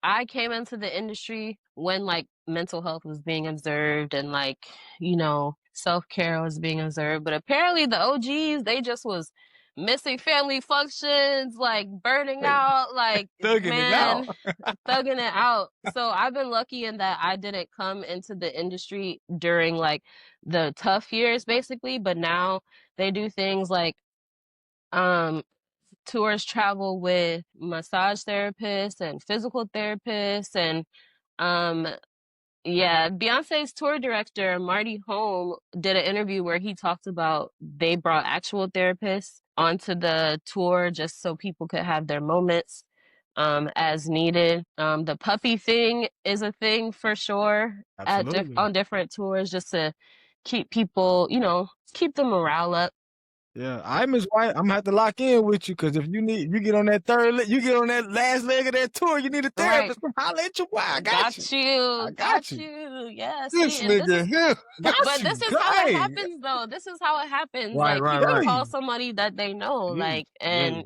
I came into the industry when like mental health was being observed and like, self-care was being observed. But apparently the OGs, they just was missing family functions, like burning out, like thugging thugging it out. So I've been lucky in that I didn't come into the industry during like the tough years basically, but now they do things like tours travel with massage therapists and physical therapists and Beyonce's tour director, Marty Home, did an interview where he talked about they brought actual therapists onto the tour just so people could have their moments as needed. The puppy thing is a thing for sure on different tours just to keep people, keep the morale up. Yeah, I'm his wife. I'm gonna have to lock in with you because if you get on that you get on that last leg of that tour, you need a therapist. Right. Holla at your wife. I got you. Yeah, this nigga here. But this is how it happens, though. This is how it happens. Right, like, people call somebody that they know, and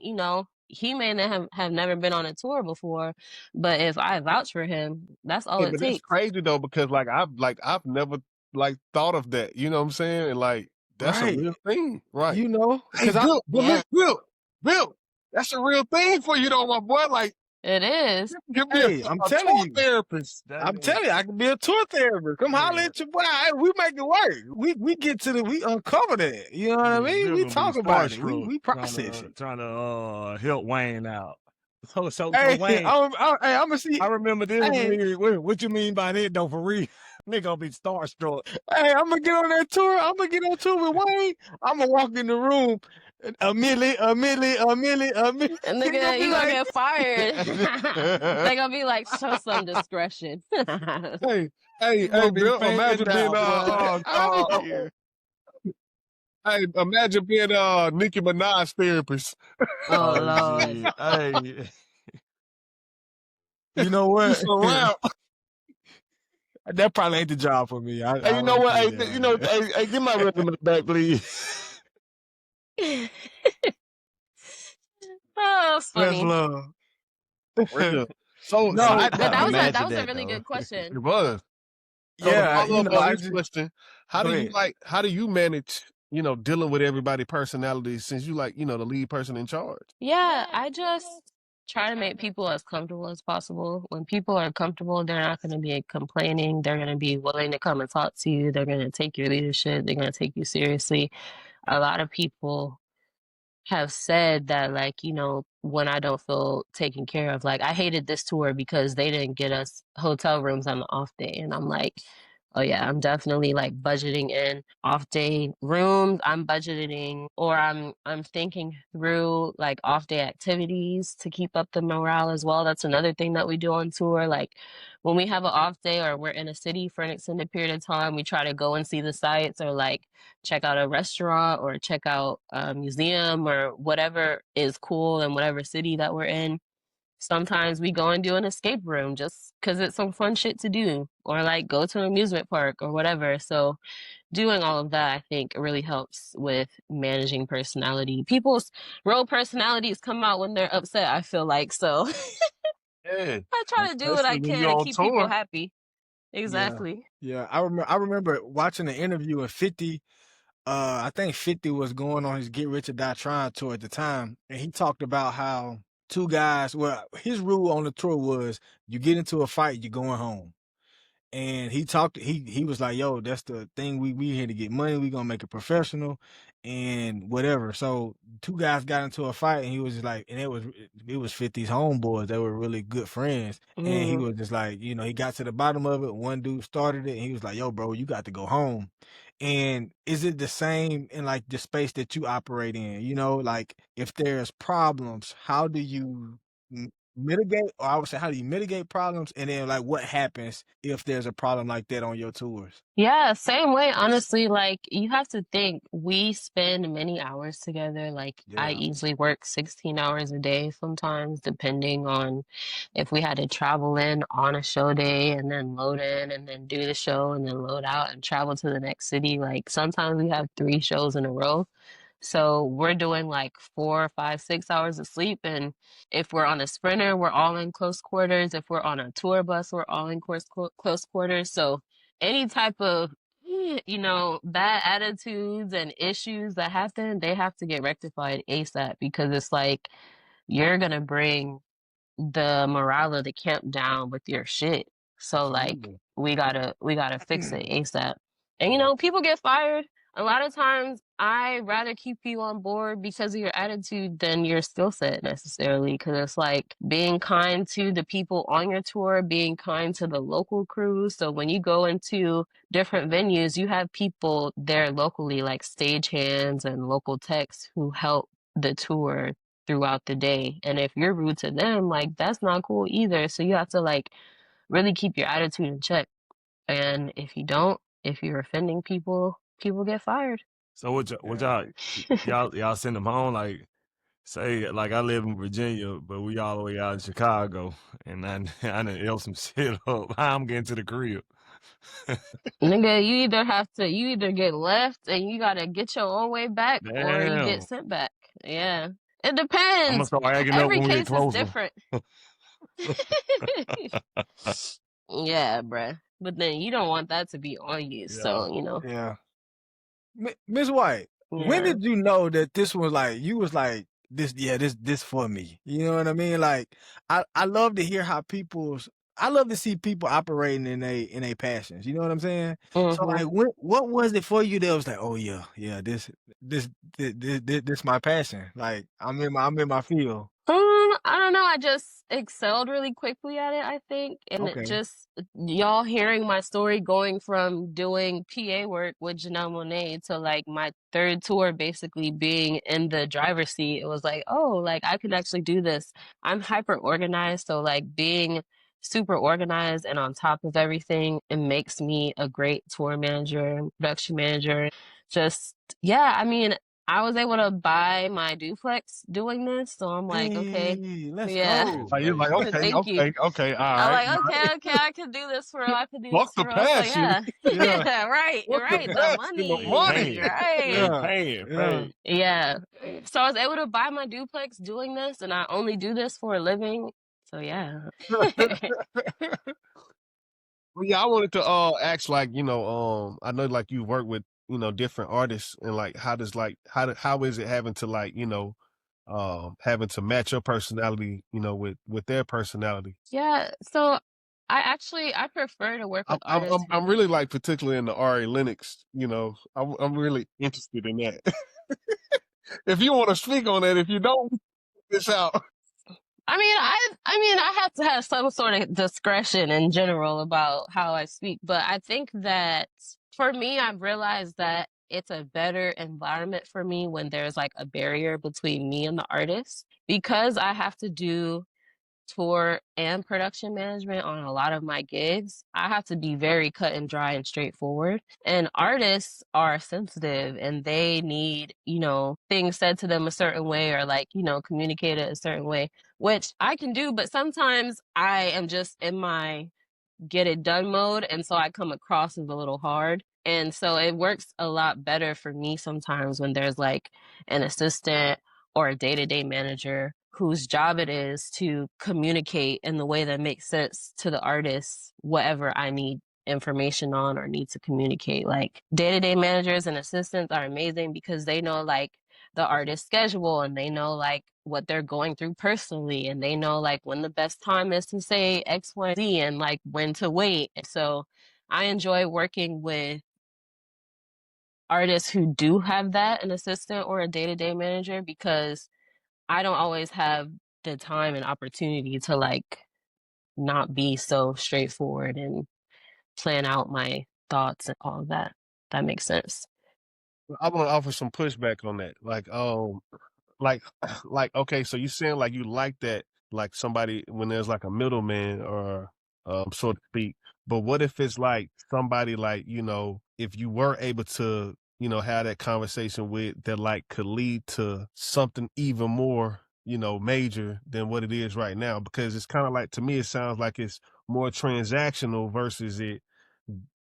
he may have never been on a tour before, but if I vouch for him, that's all Hey, it but that's takes. crazy though, because I've never like thought of that. You know what I'm saying? And like that's a Right. real thing, right? You know, Hey, because Bill, Yeah, Bill, that's a real thing for you though, my boy. Like, it is. give me hey, I'm a telling tour you. therapist. I'm telling you, I can be a tour therapist. Come holler at your boy. Hey, we make it work. We get to we uncover that. You know what I mean? Bill We gonna be talk about it. starstruck We process it. trying to help Wayne out. So Hey, Wayne, I'm gonna see. I remember this. Hey, What you mean by that though? For real, nigga gonna be starstruck. hey, I'm gonna get on that tour. I'm gonna get on tour with Wayne. I'm gonna walk in the room. A milli. And He nigga, gonna be you gonna like, get fired. They gonna be like, show some discretion. Hey, You gonna be Bill, fanned out, boy. hey, imagine being Nicki Minaj therapist. Oh Lord. Shit. Hey, you know You what? some rap. That probably ain't the job for me. hey, you know what? Hey, give my resume back, please. Oh, That's funny. love. Real. So No, I, But that was Imagine a that really though. good question. it was. So to yeah, follow you up know, on I this just question, go ahead. how do you manage, dealing with everybody's personalities since you the lead person in charge? Yeah, I just try to make people as comfortable as possible. When people are comfortable, they're not going to be complaining. They're going to be willing to come and talk to you. They're going to take your leadership. They're going to take you seriously. A lot of people have said that, like, when I don't feel taken care of, like, I hated this tour because they didn't get us hotel rooms on the off day. And I'm like, oh yeah, I'm definitely like budgeting in off day rooms. I'm budgeting, or I'm thinking through like off day activities to keep up the morale as well. That's another thing that we do on tour. Like when we have an off day or we're in a city for an extended period of time, we try to go and see the sites or like check out a restaurant or check out a museum or whatever is cool in whatever city that we're in. Sometimes we go and do an escape room just because it's some fun shit to do, or like go to an amusement park or whatever. So, doing all of that, I think, really helps with managing personality. People's real personalities come out when they're upset, I feel like. So, Yeah, I try to do what I especially when can you're to on keep people tour. happy. yeah, Exactly. yeah. I remember watching the interview of 50. I think 50 was going on his Get Rich or Die Trying tour at the time, and he talked about how two guys. Well, his rule on the tour was you get into a fight, you're going home. And he was like, yo, that's the thing. We here to get money. We gonna make it professional and whatever. So two guys got into a fight and he was just like, and it was 50's homeboys. They were really good friends. And he was just like, he got to the bottom of it. One dude started it and he was like, yo, bro, you got to go home. And is it the same in like the space that you operate in? Like if there's problems, how do you mitigate, or I would say, how do you mitigate problems? And then like what happens if there's a problem like that on your tours? Yeah, same way. Honestly, like you have to think we spend many hours together. Like I Yeah. easily work 16 hours a day sometimes, depending on if we had to travel in on a show day and then load in and then do the show and then load out and travel to the next city. Like sometimes we have 3 shows in a row. So we're doing like 4, 5, 6 hours of sleep. And if we're on a sprinter, we're all in close quarters. If we're on a tour bus, we're all in close quarters. So any type of, bad attitudes and issues that happen, they have to get rectified ASAP because it's like you're going to bring the morale of the camp down with your shit. So like Absolutely. we gotta fix it ASAP. And people get fired. A lot of times I rather keep you on board because of your attitude than your skill set necessarily. Cause it's like being kind to the people on your tour, being kind to the local crews. So when you go into different venues, you have people there locally, like stagehands and local techs who help the tour throughout the day. And if you're rude to them, like that's not cool either. So you have to like really keep your attitude in check. And if you don't, if you're offending people, people get fired. So y'all send them home? Like, say, like I live in Virginia, but we all the way out in Chicago, and I done L some shit up. I'm getting to the crib. Nigga, you either get left and you gotta get your own way back or you Damn. get sent back. Yeah. It I'm gonna depends. start acting up Every when we get case is closer. different. Yeah, bruh. But then you don't want that to be on you, Yeah. so Yeah. Miss White, when yeah. did you know that this was like you was like this for me? You know what I mean? Like I love to hear how I love to see people operating in a passions. You know what I'm saying? So like Mm-hmm. what was it for you that was like, oh yeah, this my passion. Like I'm in my field. I don't know. I just excelled really quickly at it, I think. And it Okay. just, y'all hearing my story going from doing PA work with Janelle Monáe to like my third tour basically being in the driver's seat, it was like, oh, like I can actually do this. I'm hyper organized. So like being super organized and on top of everything, it makes me a great tour manager and production manager. Just, yeah, I mean, I was able to buy my duplex doing this, so I'm like, okay, Hey, let's yeah. go. Like you're like, okay, Thank you. okay, all I'm right. like, okay, I can do this for real. I can do Fuck this the for real. So passion. yeah, Yeah. yeah, right, Fuck the right. The passion. The money, money. Paying. right? Paying. Yeah. Yeah. So I was able to buy my duplex doing this, and I only do this for a living. So yeah. Well, yeah, I wanted to ask like, I know like you work with, different artists and like how is it having to like, having to match your personality, with their personality. Yeah. So I prefer to work I'm with I'm I'm, artists I'm who really like particularly in the Ari Lennox, I'm really interested in that. If you want to speak on that, if you don't, it's out. I have to have some sort of discretion in general about how I speak, but I think that for me, I've realized that it's a better environment for me when there's like a barrier between me and the artist because I have to do tour and production management on a lot of my gigs. I have to be very cut and dry and straightforward. And artists are sensitive and they need, things said to them a certain way or like, communicated a certain way, which I can do, but sometimes I am just in my get it done mode. And so I come across as a little hard. And so it works a lot better for me sometimes when there's like an assistant or a day-to-day manager whose job it is to communicate in the way that makes sense to the artist, whatever I need information on or need to communicate. Like day-to-day managers and assistants are amazing because they know like the artist's schedule and they know like what they're going through personally and they know like when the best time is to say X, Y, Z and like when to wait. So I enjoy working with artists who do have that, an assistant or a day-to-day manager, because I don't always have the time and opportunity to like not be so straightforward and plan out my thoughts and all of that. That makes sense. I want to offer some pushback on that. Like, okay, so you saying like you like that, like somebody when there's like a middleman or so to speak. But what if it's like somebody like, if you were able to, have that conversation with that like could lead to something even more, major than what it is right now? Because it's kind of like to me, it sounds like it's more transactional versus it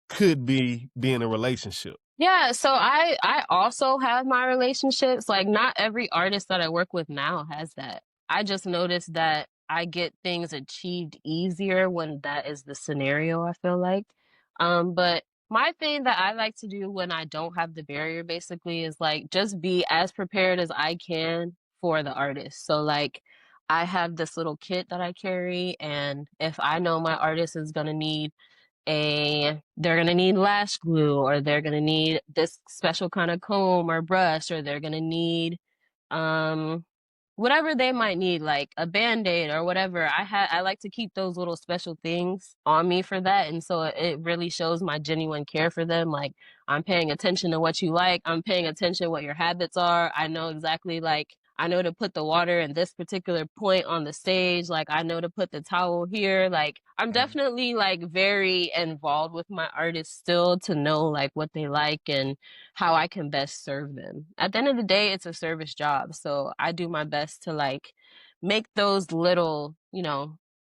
could be being a relationship. Yeah, so I also have my relationships. Like not every artist that I work with now has that. I just noticed that I get things achieved easier when that is the scenario, I feel like. But my thing that I like to do when I don't have the barrier basically is like just be as prepared as I can for the artist. So like I have this little kit that I carry and if I know my artist is gonna need they're gonna need lash glue or they're gonna need this special kind of comb or brush or they're gonna need um whatever they might need, like a band-aid or whatever. I like to keep those little special things on me for that. And so it really shows my genuine care for them. Like I'm paying attention to what you like. I'm paying attention what your habits are. I know exactly like I know to put the water in this particular point on the stage. Like I know to put the towel here. Like I'm definitely like very involved with my artists still to know like what they like and how I can best serve them. At the end of the day, it's a service job. So I do my best to like make those little,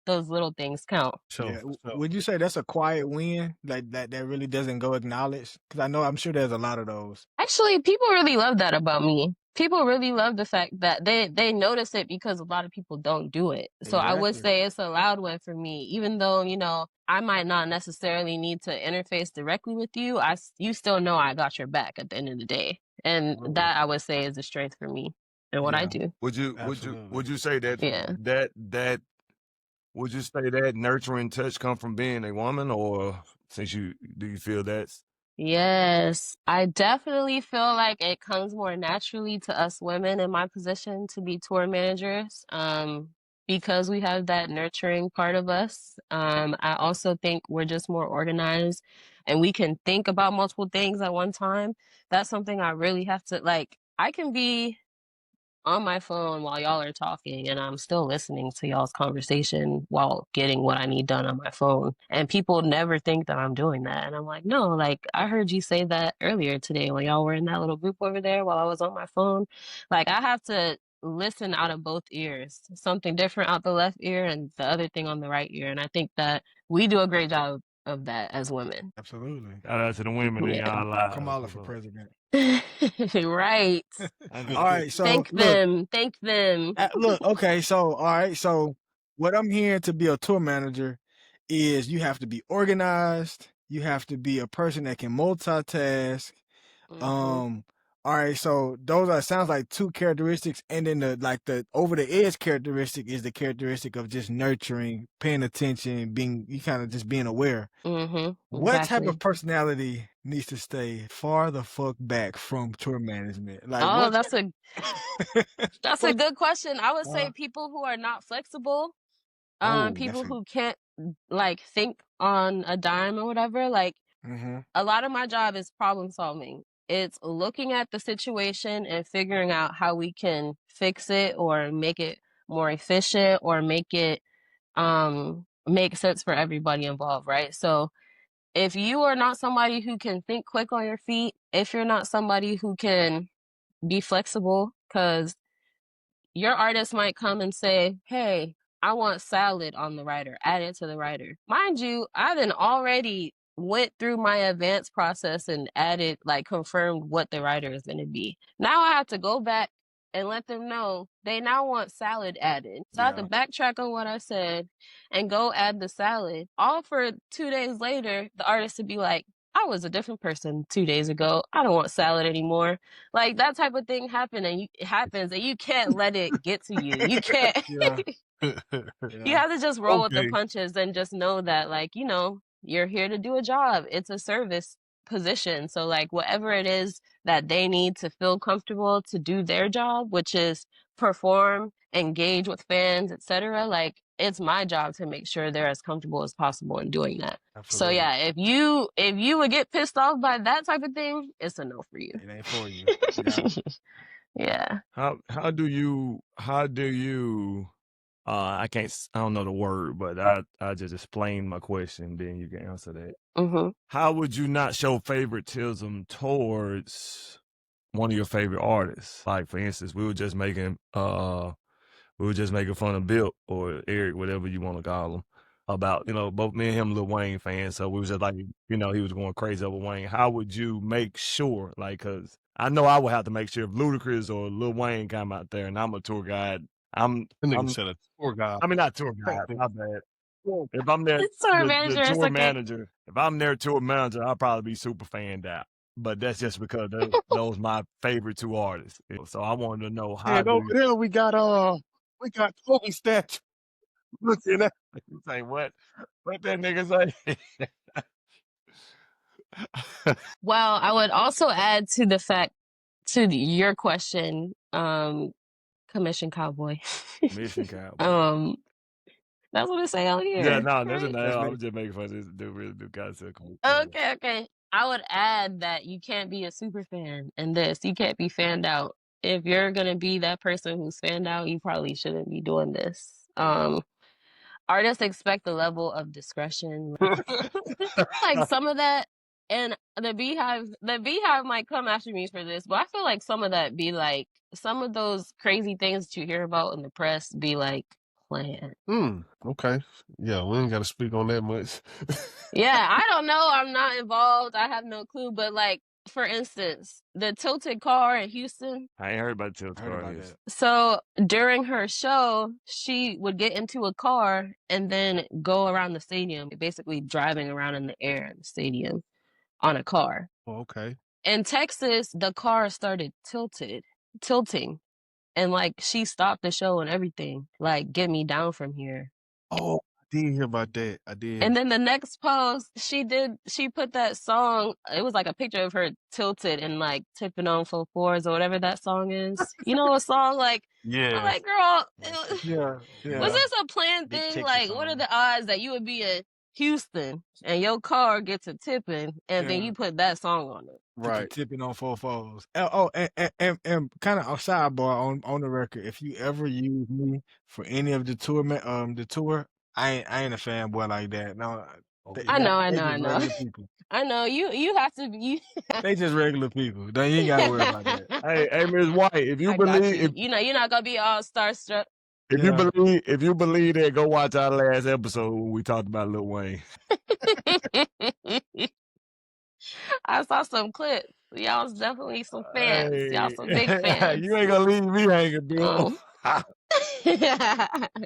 those little things count. So, Yeah. Would you say that's a quiet win? Like that really doesn't go acknowledged? Because I'm sure there's a lot of those. Actually, people really love that about me. People really love the fact that they notice it because a lot of people don't do it. So I would Exactly. say it's a loud win for me, even though, you know, I might not necessarily need to interface directly with you. You still know I got your back at the end of the day. And Absolutely. that I would say is a strength for me and what I Yeah. do. Would you Absolutely. say that Yeah. would you say that nurturing touch come from being a woman, or do you feel that's Yes, I definitely feel like it comes more naturally to us women in my position to be tour managers, because we have that nurturing part of us. I also think we're just more organized and we can think about multiple things at one time. That's something I really have to like. I can be on my phone while y'all are talking and I'm still listening to y'all's conversation while getting what I need done on my phone. And people never think that I'm doing that. And I'm like, no, like I heard you say that earlier today when y'all were in that little group over there while I was on my phone. Like I have to listen out of both ears, something different out the left ear and the other thing on the right ear. And I think that we do a great job of that as women. Absolutely. shout out to the women in Yeah. y'all lives? Kamala for president. Right. All right. So Thank look, them. Thank them. look. Okay. So all right. So what I'm hearing to be a tour manager is you have to be organized. You have to be a person that can multitask. Mhm. All right, so those sounds like two characteristics, and then the over the edge characteristic is the characteristic of just nurturing, paying attention, you kind of just being aware. Mhm. What type Exactly. of personality needs to stay far the fuck back from tour management? Like Oh, what? that's a good question. I would say Uh, people who are not flexible, oh, people that's who can't like think on a dime or whatever. Like mm-hmm. a lot of my job is problem solving. It's looking at the situation and figuring out how we can fix it or make it more efficient or make it make sense for everybody involved, right? So if you are not somebody who can think quick on your feet, if you're not somebody who can be flexible, because your artist might come and say, hey, I want salad on the writer, add it to the writer. Mind you, I then already went through my advanced process and added, like, confirmed what the writer is going to be. Now I have to go back and let them know they now want salad added. So I have to backtrack on what I said and go add the salad. All for 2 days later, the artist to be like, I was a different person 2 days ago. I don't want salad anymore. Like that type of thing happens and you can't let it get to you. You can't Yeah. you have to just roll with the Okay. punches and just know that, like, you know, you're here to do a job. It's a service position. So like whatever it is that they need to feel comfortable to do their job, which is perform, engage with fans, etc. Like it's my job to make sure they're as comfortable as possible in doing that. So Absolutely. yeah, if you would get pissed off by that type of thing, it's a no for you. It ain't for you. Yeah. Yeah. How do you I don't know the word, but I just explain my question, then you can answer that. Mhm. How would you not show favoritism towards one of your favorite artists? Like for instance, we were just making fun of Bill or Eric, whatever you want to call him, about, you know, both me and him Lil Wayne fans. So we was just like, you know, he was going crazy over Wayne. How would you make sure, like, cause I know I would have to make sure if Ludacris or Lil Wayne come out there and I'm a tour guide, That nigga said a tour guide. I mean, not tour guide, my bad. If I'm there, Tour the manager, it's tour okay. manager, if I'm their tour manager, I'll probably be super fanned out. But that's just because those my favorite two artists. So I wanted to know how And over there we got Kobe statue. Looking at you say what that nigga say? Well, I would also add to the fact your question, Commission Cowboy. Mission Cowboy. That's what it say on here. Yeah, no, there's a right? name. I was just making fun of this dude, really do concept. Okay. I would add that you can't be a super fan in this. You can't be fanned out. If you're gonna be that person who's fanned out, you probably shouldn't be doing this. Artists expect a level of discretion. Like some of that, and the Beehive might come after me for this, but I feel like some of that be like some of those crazy things that you hear about in the press be like plan. Okay. Yeah, we ain't got to speak on that much. Yeah, I don't know. I'm not involved. I have no clue. But like, for instance, the tilted car in Houston. I ain't heard about Tilt I heard Car. about Yes. that. So during her show, she would get into a car and then go around the stadium, basically driving around in the air in the stadium on a car. Oh, okay. In Texas, the car started tilting. And like she stopped the show and everything. Like, get me down from here. Oh, I did hear about that. I did. And then the next post she put that song, it was like a picture of her tilted and like tipping on full fours or whatever that song is. You know, a song like, I'm Yeah. like, girl, Yeah, was yeah. this a planned Big thing? Texas Like, what are song. the odds that you would be in Houston and your car gets a tipping and then Yeah. you put that song on it? Right. Tipping on 4-4s. And kind of a sidebar on the record. If you ever use me for any of the tour, I ain't a fanboy like that. No, I know. they just regular people. I know you have to be. They just regular people. Don't you ain't gotta worry about that. Hey, Ms. White, if you I got believe you. You know, you're not gonna be all starstruck. if you believe that, go watch our last episode when we talked about Lil Wayne. I saw some clips. Y'all was definitely some fans. Y'all some big fans. You ain't gonna leave me hanging, Bill.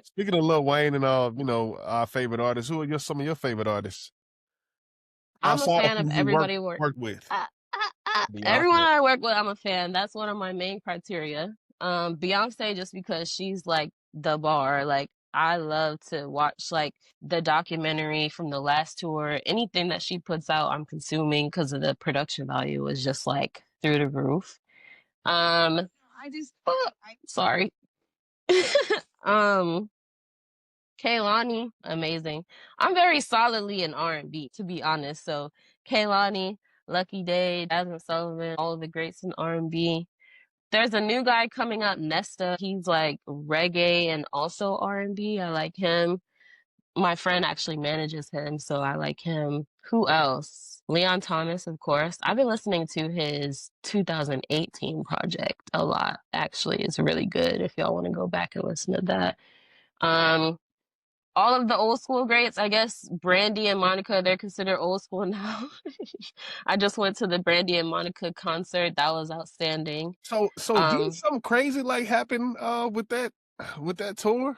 Speaking of Lil Wayne and our favorite artists, who are some of your favorite artists? I'm a Outside fan of who you everybody work with. Everyone I work with, I'm a fan. That's one of my main criteria. Beyonce, just because she's like the bar. Like, I love to watch like the documentary from the last tour. Anything that she puts out, I'm consuming because of the production value is just like through the roof. Sorry. Kehlani, amazing. I'm very solidly in R&B, to be honest. So Kehlani, Lucky Day, Jasmine Sullivan, all of the greats in R&B. There's a new guy coming up, Nesta. He's like reggae and also R&B. I like him. My friend actually manages him, so I like him. Who else? Leon Thomas, of course. I've been listening to his 2018 project a lot, actually. It's really good if y'all want to go back and listen to that. All of the old school greats, I guess Brandy and Monica, they're considered old school now. I just went to the Brandy and Monica concert. That was outstanding. So did something crazy like happen with that tour?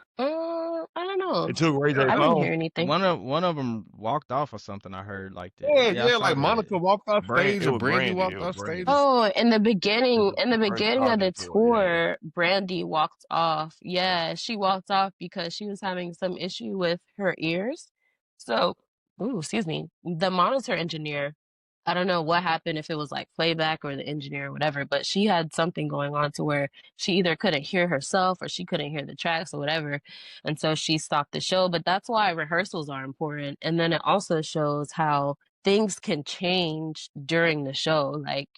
I don't know. It took Ray J. I didn't hear phone. anything. One of them walked off or something. I heard like that. Yeah, I saw like that. Monica walked off stage It or was Brandy Brandy, walked it was off Brandy. stage. Oh, in the beginning It was the first of the August tour, tour, Brandy walked off. Yeah, she walked off because she was having some issue with her ears. So, excuse me, the monitor engineer, I don't know what happened, if it was like playback or the engineer or whatever, but she had something going on to where she either couldn't hear herself or she couldn't hear the tracks or whatever. And so she stopped the show. But that's why rehearsals are important. And then it also shows how things can change during the show. Like,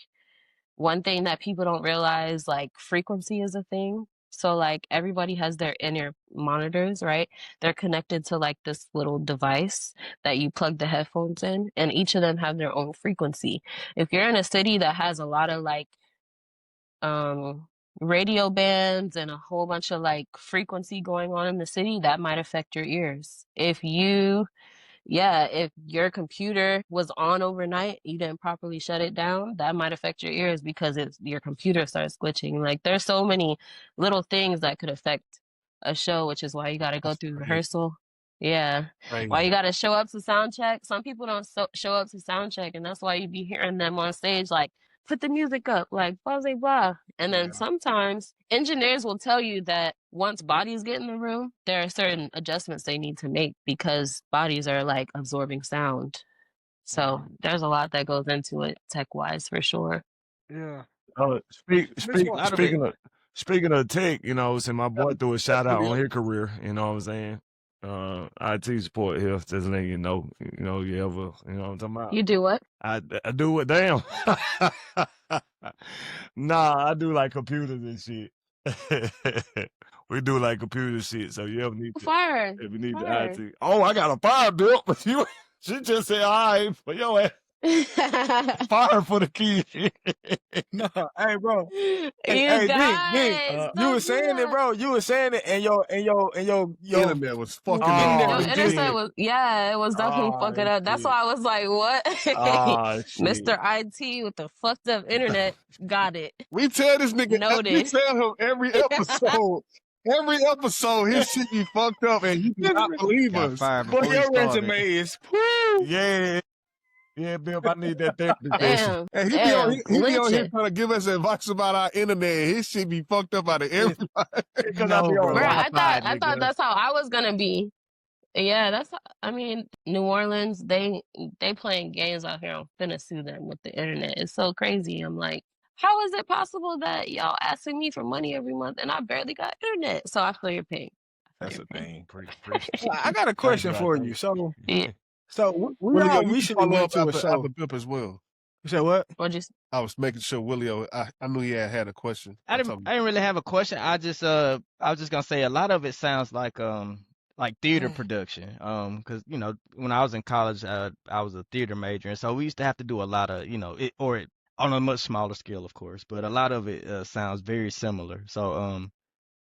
one thing that people don't realize, like, frequency is a thing. So like everybody has their in-ear monitors, right? They're connected to like this little device that you plug the headphones in, and each of them have their own frequency. If you're in a city that has a lot of like radio bands and a whole bunch of like frequency going on in the city, that might affect your ears. If your computer was on overnight, you didn't properly shut it down, that might affect your ears because your computer starts glitching. Like, there's so many little things that could affect a show, which is why you got to go through rehearsal. Yeah. Why you got to show up to sound check. Some people don't show up to sound check, and that's why you be hearing them on stage like, put the music up, like blah, blah, blah. And then sometimes engineers will tell you that once bodies get in the room, there are certain adjustments they need to make because bodies are like absorbing sound. So there's a lot that goes into it tech-wise for sure. Yeah. Speaking of tech, so my boy threw a shout out on his career, you know what I'm saying? IT support here, just letting you know, you ever, you know what I'm talking about? You do what? I do it, damn. Nah, I do like computers and shit. We do like computer shit, so you ever need to, Fire. if you need Fire. the IT. Oh, I got a fire bill, but she just said, all right, for your ass. Fire for the kid. No, hey, bro. You Hey, Dink, guys, you don't was do saying it, that. bro. You was saying it, and your Internet was fucking Yeah, up. internet Oh, was your glitching. internet shit. was, yeah, it was definitely Oh, fucking up. That's shit. why I was like, what? Oh, shit. Mr. IT with the fucked up internet got it. We tell this nigga, we Noted. tell him every episode, his shit be fucked up, and he do not believe Got us. fired Boy, before he your started. resume is woo. Yeah. Yeah, Bill, I need that therapy session. Damn, And he be on here glitching. trying to give us advice about our internet. His shit be fucked up out of everybody. Because No, I be bro. on Bro, I Wi-Fi, thought nigga. that's how I was gonna be. Yeah, I mean, New Orleans, they playing games out here. I'm finna sue them with the internet. It's so crazy. I'm like, how is it possible that y'all asking me for money every month and I barely got internet? So I feel your pain. That's a pain. Appreciate I got a question Thank you, for thank you. you. So, Yeah. we Willio, all you can recently follow went up to a after show. Bip as well. You said what? Or just I was making sure Willio, I knew he had a question. I didn't really have a question. I was just gonna say a lot of it sounds like theater production. Because you know when I was in college, I was a theater major, and so we used to have to do a lot of on a much smaller scale, of course, but a lot of it sounds very similar. So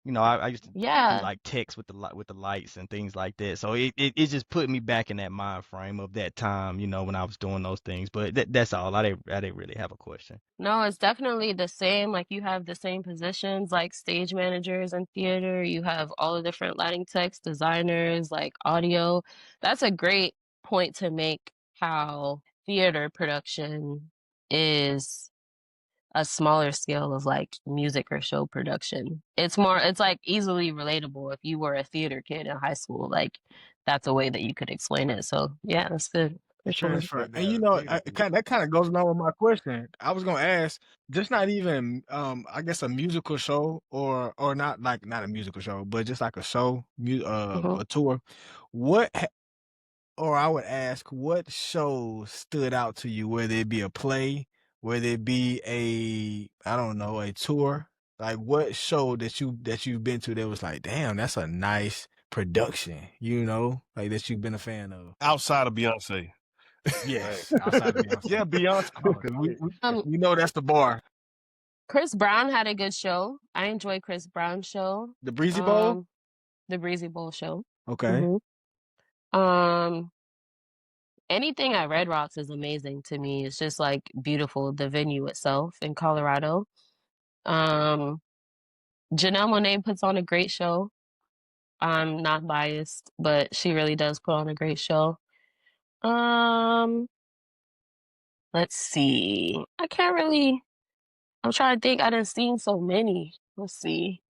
I used to do yeah. like text with the lights and things like that. So it just put me back in that mind frame of that time, when I was doing those things. But that's all. I didn't really have a question. No, it's definitely the same. Like you have the same positions like stage managers in theater. You have all the different lighting techs, designers, like audio. That's a great point to make how theater production is a smaller scale of like music or show production. It's like easily relatable if you were a theater kid in high school. Like that's a way that you could explain it. So yeah, that's good. For sure. Transfer. And that kind of goes along with my question. I was gonna ask, just not even I guess a musical show or not a musical show, but just like a show, a tour. Or I would ask, what show stood out to you? Whether it be a play, whether it be a tour. Like what show that you've been to that was like, damn, that's a nice production, like that you've been a fan of. Outside of Beyonce. Yes, outside of Beyonce. Yeah, Beyonce. We know that's the bar. Chris Brown had a good show. I enjoy Chris Brown's show. The Breezy Bowl? The Breezy Bowl show. Okay. Anything at Red Rocks is amazing to me. It's just like beautiful, the venue itself in Colorado. Janelle Monáe puts on a great show. I'm not biased, but she really does put on a great show. Let's see. I'm trying to think. I didn't see so many. Let's see.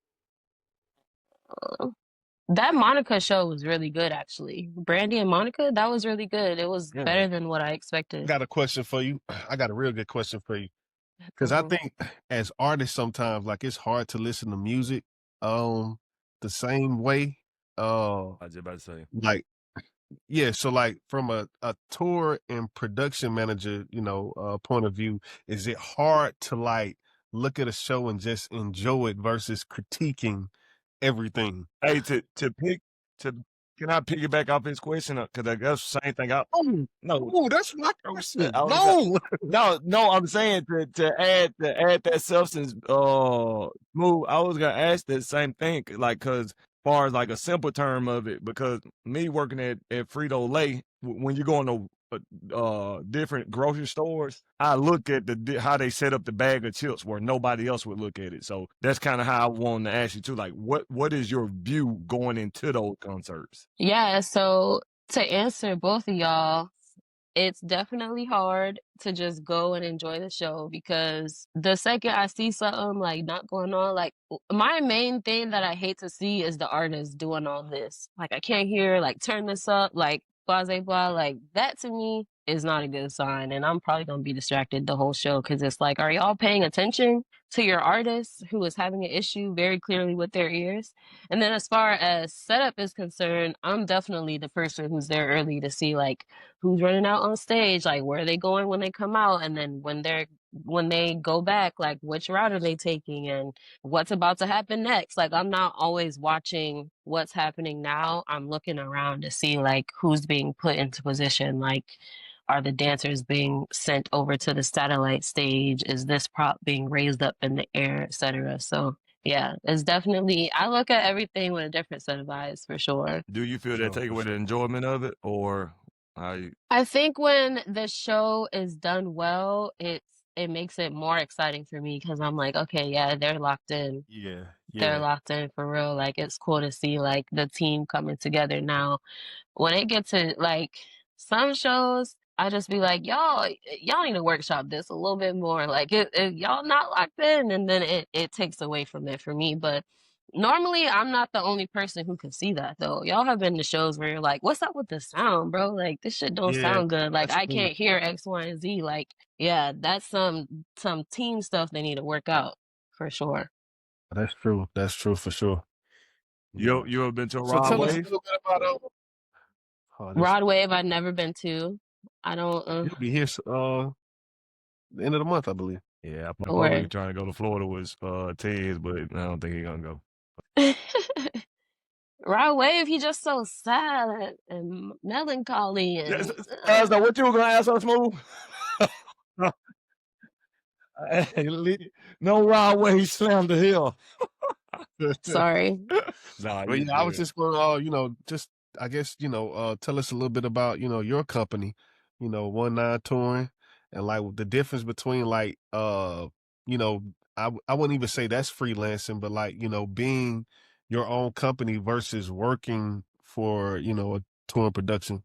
That Monica show was really good, actually. Brandy and Monica, that was really good. It was better than what I expected. I got a question for you. I got a real good question for you. Because I think as artists sometimes, like, it's hard to listen to music the same way. I was just about to say. Like, yeah, so like from a tour and production manager, point of view, is it hard to like look at a show and just enjoy it versus critiquing everything? Hey, can I piggyback off his question? Because that's the same thing. No, that's my question. No, I'm saying to add that substance. Move. I was gonna ask that same thing, like, because far as like a simple term of it, because me working at Frito-Lay, when you go into different grocery stores, I look at how they set up the bag of chips where nobody else would look at it. So that's kind of how I wanted to ask you too. Like, what is your view going into those concerts? Yeah, so to answer both of y'all, it's definitely hard to just go and enjoy the show, because the second I see something like not going on, like my main thing that I hate to see is the artist doing all this. Like I can't hear, like turn this up, like blah, blah, blah. Like that to me is not a good sign. And I'm probably going to be distracted the whole show, because it's like, are y'all paying attention to your artist who is having an issue very clearly with their ears? And then as far as setup is concerned, I'm definitely the person who's there early to see like who's running out on stage, like where are they going when they come out, and then when they go back, like which route are they taking and what's about to happen next. Like I'm not always watching what's happening now. I'm looking around to see like who's being put into position. Like, are the dancers being sent over to the satellite stage? Is this prop being raised up in the air, etc.? So yeah, it's definitely, I look at everything with a different set of eyes for sure. Do you feel that Sure, take for away the sure. enjoyment of it, or how you? I think when the show is done well, it makes it more exciting for me because I'm like, okay, yeah, they're locked in. Yeah, They're yeah. locked in for real. Like it's cool to see like the team coming together now. When it gets to like some shows, I just be like, y'all need to workshop this a little bit more. Like y'all not locked in, and then it takes away from it for me. But normally, I'm not the only person who can see that though. Y'all have been to shows where you're like, what's up with the sound, bro? Like this shit don't Yeah, sound good. Like that's I true. can't hear X, Y, and Z. Like yeah, that's some team stuff they need to work out for sure. That's true. That's true for sure. Yeah. You ever been to a So Rod tell us a Wave? little bit about this. Rod Wave, I've never been to. I don't He'll be here the end of the month, I believe. Yeah, my boy where. trying to go to Florida was Ted's, but I don't think he's gonna go. Rod Wave, he just so sad and melancholy and So what you were gonna ask us, Smooth? No Rod Wave slammed the hill. sorry. Nah, But you yeah, I was good. just going to, just I guess, tell us a little bit about, your company, 19 Touring, and like the difference between like I wouldn't even say that's freelancing, but like, being your own company versus working for, a touring production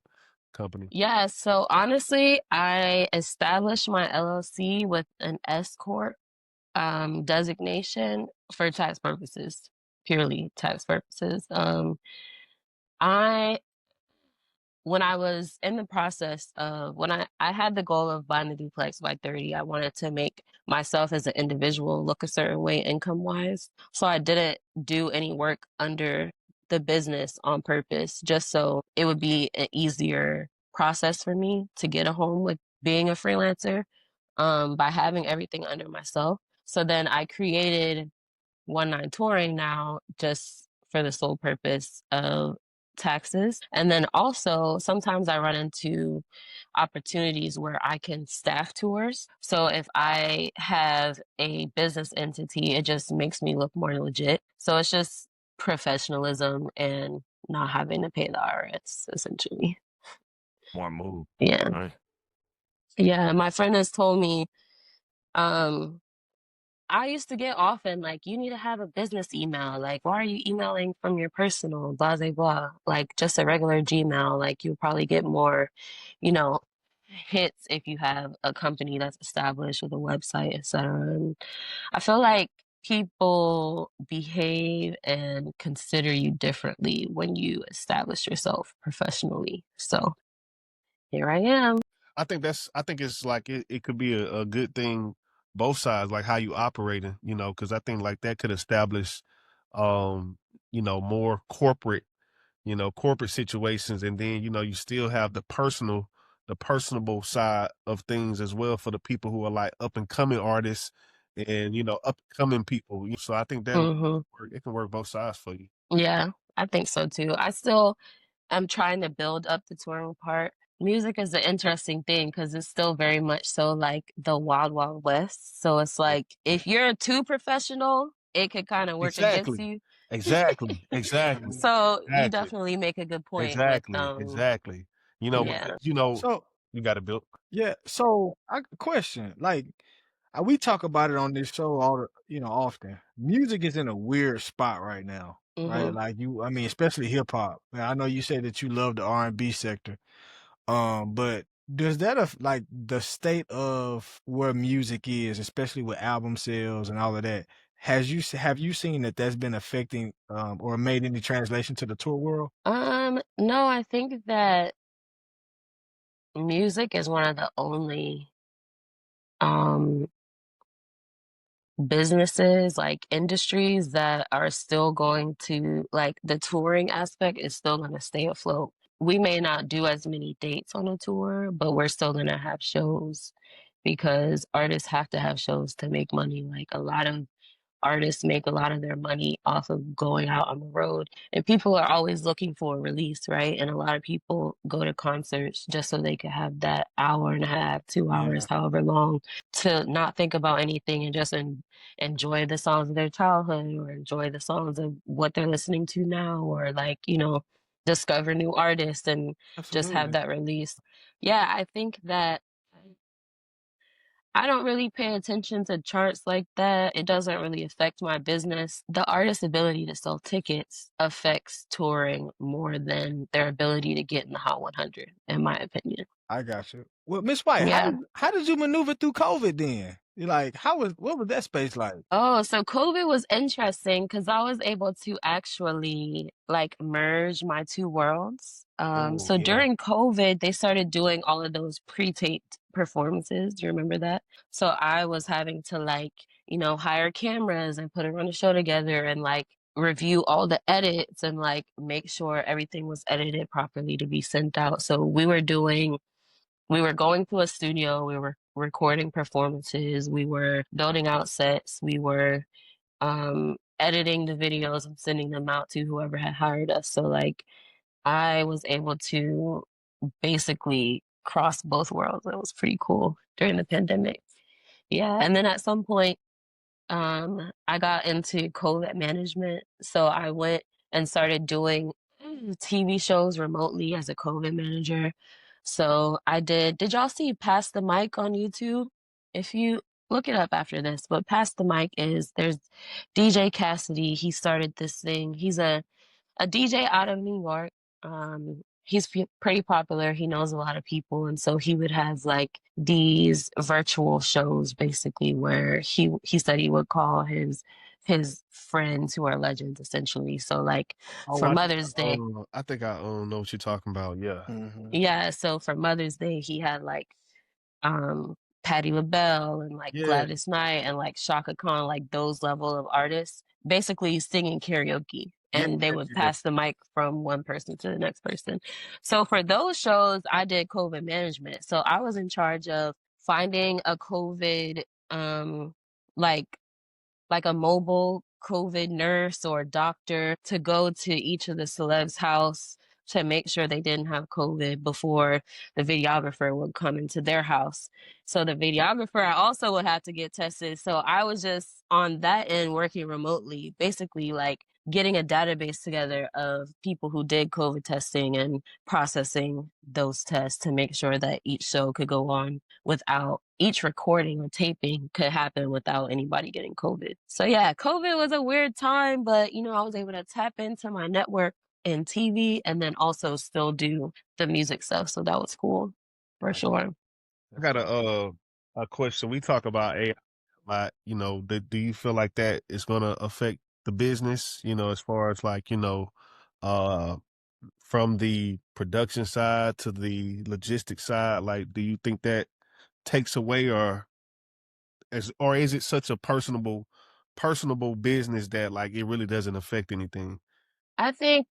company. Yeah, so honestly, I established my LLC with an S corp designation for tax purposes, purely tax purposes. I when I was in the process of when I had the goal of buying the duplex by 30, I wanted to make myself as an individual look a certain way income wise. So I didn't do any work under the business on purpose, just so it would be an easier process for me to get a home with being a freelancer, by having everything under myself. So then I created 19 Touring now just for the sole purpose of taxes. And then also sometimes I run into opportunities where I can staff tours. So if I have a business entity, it just makes me look more legit. So it's just professionalism and not having to pay the IRS essentially. More move. Yeah. Right. Yeah. My friend has told me, um, I used to get often like, you need to have a business email. Like, why are you emailing from your personal, blah, blah, blah. Like, just a regular Gmail. Like, you'll probably get more, you know, hits if you have a company that's established with a website, etc. And I feel like people behave and consider you differently when you establish yourself professionally. So here I am. I think it's like it could be a good thing, both sides, like how you operating, because I think like that could establish, more corporate situations, and then you still have the personable side of things as well for the people who are like up and coming artists and up and coming people. So I think that Hmm. it can work both sides for you. Yeah, I think so too. I still am trying to build up the touring part. Music is an interesting thing because it's still very much so like the wild, wild west. So it's like if you're too professional, it could kind of work against Exactly. you. Exactly. Exactly. So you Exactly. definitely make a good point with Exactly. yeah. Because So you got to build. yeah, so I question, like we talk about it on this show often. Music is in a weird spot right now, right? Hmm. Like I mean, especially hip hop. I know you say that you love the R&B sector, but does that like the state of where music is, especially with album sales and all of that? Have you seen that that's been affecting or made any translation to the tour world? No, I think that music is one of the only um businesses, like industries that are still going to like the touring aspect is still going to stay afloat. We may not do as many dates on a tour, but we're still going to have shows because artists have to have shows to make money. Like a lot of artists make a lot of their money off of going out on the road. And people are always looking for a release, right? And a lot of people go to concerts just so they could have that hour and a half, 2 hours, Yeah. however long, to not think about anything and just enjoy the songs of their childhood or enjoy the songs of what they're listening to now, or like, discover new artists and just have Absolutely. that release. Yeah, I think that I don't really pay attention to charts like that. It doesn't really affect my business. The artist's ability to sell tickets affects touring more than their ability to get in the Hot 100, in my opinion. I got you. Well, Miss White, Yeah. how did you maneuver through COVID then? You like what was that space like? Oh, so COVID was interesting because I was able to actually like merge my two worlds. Oh, So yeah. during COVID, they started doing all of those pre-taped performances. Do you remember that? So I was having to like, hire cameras and put a run of show together and like review all the edits and like make sure everything was edited properly to be sent out. So we were going to a studio, we were recording performances, we were building out sets, we were editing the videos and sending them out to whoever had hired us. So like I was able to basically cross both worlds. It was pretty cool during the pandemic. Yeah. And then at some point, I got into COVID management. So I went and started doing TV shows remotely as a COVID manager. So did y'all see Pass the Mic on YouTube? If you look it up after this, but Pass the Mic there's DJ Cassidy. He started this thing. He's a DJ out of New York. He's pretty popular. He knows a lot of people, and so he would have like these virtual shows, basically, where he said he would call his friends who are legends, essentially. So like for Mother's Day, I think I know what you're talking about. Yeah. Mm-hmm. yeah. So for Mother's Day, he had like Patti LaBelle and like Yeah. Gladys Knight and like Shaka Khan, like those level of artists, basically singing karaoke. And they would pass the mic from one person to the next person. So for those shows, I did COVID management. So I was in charge of finding a COVID, like a mobile COVID nurse or doctor to go to each of the celebs' house to make sure they didn't have COVID before the videographer would come into their house. So the videographer, I also would have to get tested. So I was just on that end working remotely, basically like getting a database together of people who did COVID testing and processing those tests to make sure that each show could go on without each recording or taping could happen without anybody getting COVID. So yeah, COVID was a weird time, but I was able to tap into my network and TV and then also still do the music stuff. So that was cool for sure. I got a question. We talk about AI a lot, do you feel like that is gonna affect the business, as far as like, from the production side to the logistics side? Like, do you think that takes away or is it such a personable business that like it really doesn't affect anything? I think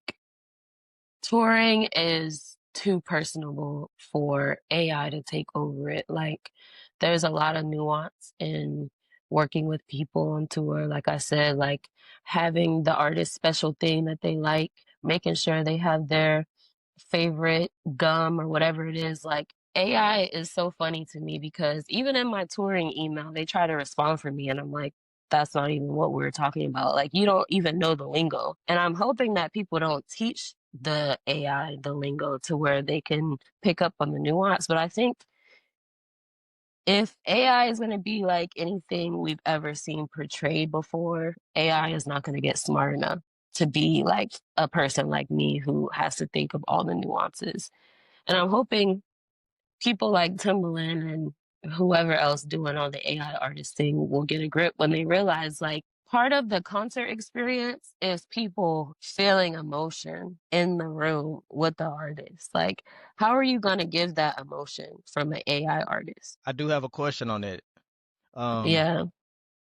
touring is too personable for AI to take over it. Like, there's a lot of nuance in working with people on tour. Like I said, like having the artist special thing that they like, making sure they have their favorite gum or whatever it is. Like, AI is so funny to me because even in my touring email, they try to respond for me, and I'm like, that's not even what we're talking about. Like, you don't even know the lingo. And I'm hoping that people don't teach the AI the lingo to where they can pick up on the nuance. But I think if AI is going to be like anything we've ever seen portrayed before, AI is not going to get smart enough to be like a person like me who has to think of all the nuances. And I'm hoping people like Timbaland and whoever else doing all the AI artist thing will get a grip when they realize like part of the concert experience is people feeling emotion in the room with the artist. Like, how are you going to give that emotion from an AI artist? I do have a question on that. Yeah.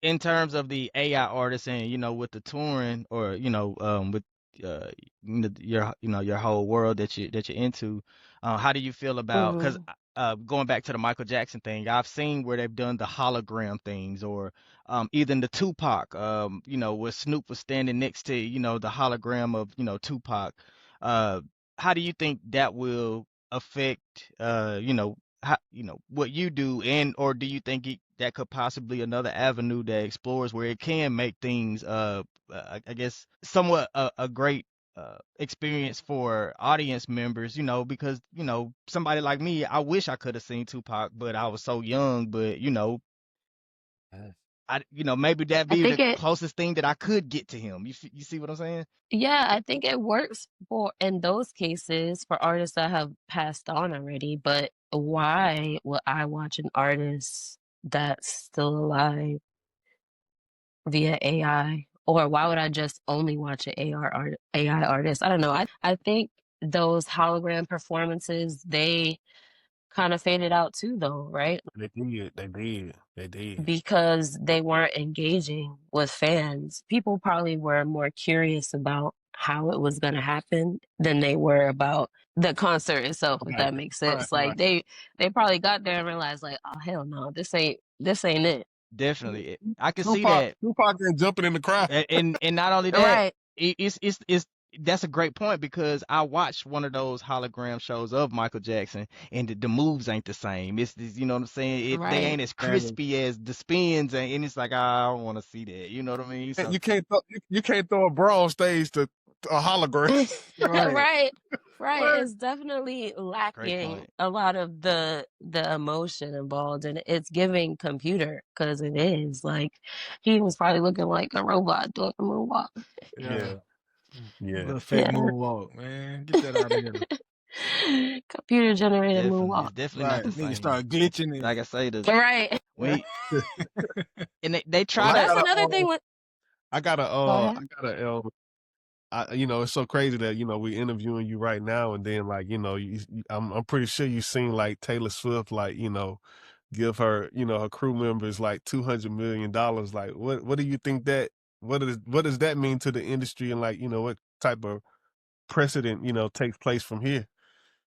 In terms of the AI artists and with the touring or with your your whole world that you're into, how do you feel about? Because Mhm. going back to the Michael Jackson thing, I've seen where they've done the hologram things, or even the Tupac, where Snoop was standing next to, the hologram of, Tupac. Uh, how do you think that will affect, what you do, and or do you think that could possibly another avenue that explores where it can make things, I guess, somewhat a great experience for audience members, because, somebody like me, I wish I could have seen Tupac, but I was so young, but, maybe that I be think the it, closest thing that I could get to him. You see what I'm saying? yeah, I think it works for in those cases for artists that have passed on already. But why would I watch an artist that's still alive via AI? Or why would I just only watch an AI artist? I don't know. I think those hologram performances, they kind of faded out too, though, right? They did. They did. They did. Because they weren't engaging with fans. People probably were more curious about how it was going to happen than they were about the concert itself, if Right. that makes Right. sense. Like Right. they probably got there and realized like, oh hell no, this ain't it. Definitely. I can see Tupac, that. Tupac and jumping in the crowd. And not only that, Right. it's that's a great point, because I watched one of those hologram shows of Michael Jackson, and the moves ain't the same. You know what I'm saying? They Right. ain't as crispy as the spins, and it's like, I don't want to see that. You know what I mean? So You can't throw a bra on stage to a hologram. Right. Right. What? It's definitely great lacking point. a lot of the emotion involved, and it's giving computer because it is like he was probably looking like a robot doing the moonwalk. Yeah. Yeah. Little fake Yeah. moonwalk, man. Get that out of here. Computer generated Definitely, moonwalk. it's definitely not Right. the Nigga same. start glitching Like and I say, Right. we and they try Well, I to. That's gotta, another thing with go ahead. it's so crazy that, we interviewing you right now. And then like, I'm pretty sure you seen like Taylor Swift, like, give her, her crew members like $200 million. Like, what do you think what does that mean to the industry? And like, what type of precedent, takes place from here?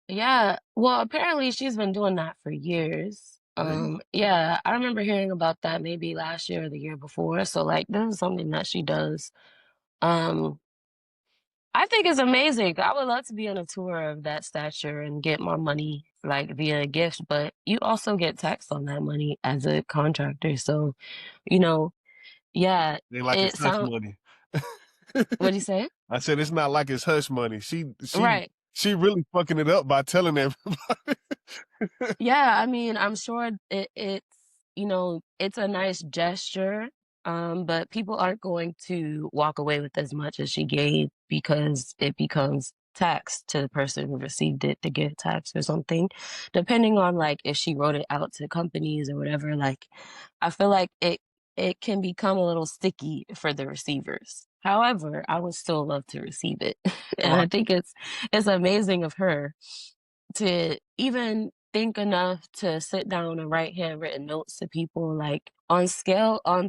Yeah. Well, apparently she's been doing that for years. Really? Yeah, I remember hearing about that maybe last year or the year before. So like this is something that she does. Um, I think it's amazing. I would love to be on a tour of that stature and get more money like via gift, but you also get taxed on that money as a contractor. So, you know, yeah, They like it it's hush sounds, money. what'd you say? I said it's not like it's hush money. Right. She really fucking it up by telling everybody. Yeah, I mean, I'm sure it's a nice gesture, but people aren't going to walk away with as much as she gave because it becomes taxed to the person who received it to get taxed or something, depending on like if she wrote it out to companies or whatever. Like, I feel like it can become a little sticky for the receivers. However, I would still love to receive it, and I think it's amazing of her to even think enough to sit down and write handwritten notes to people like on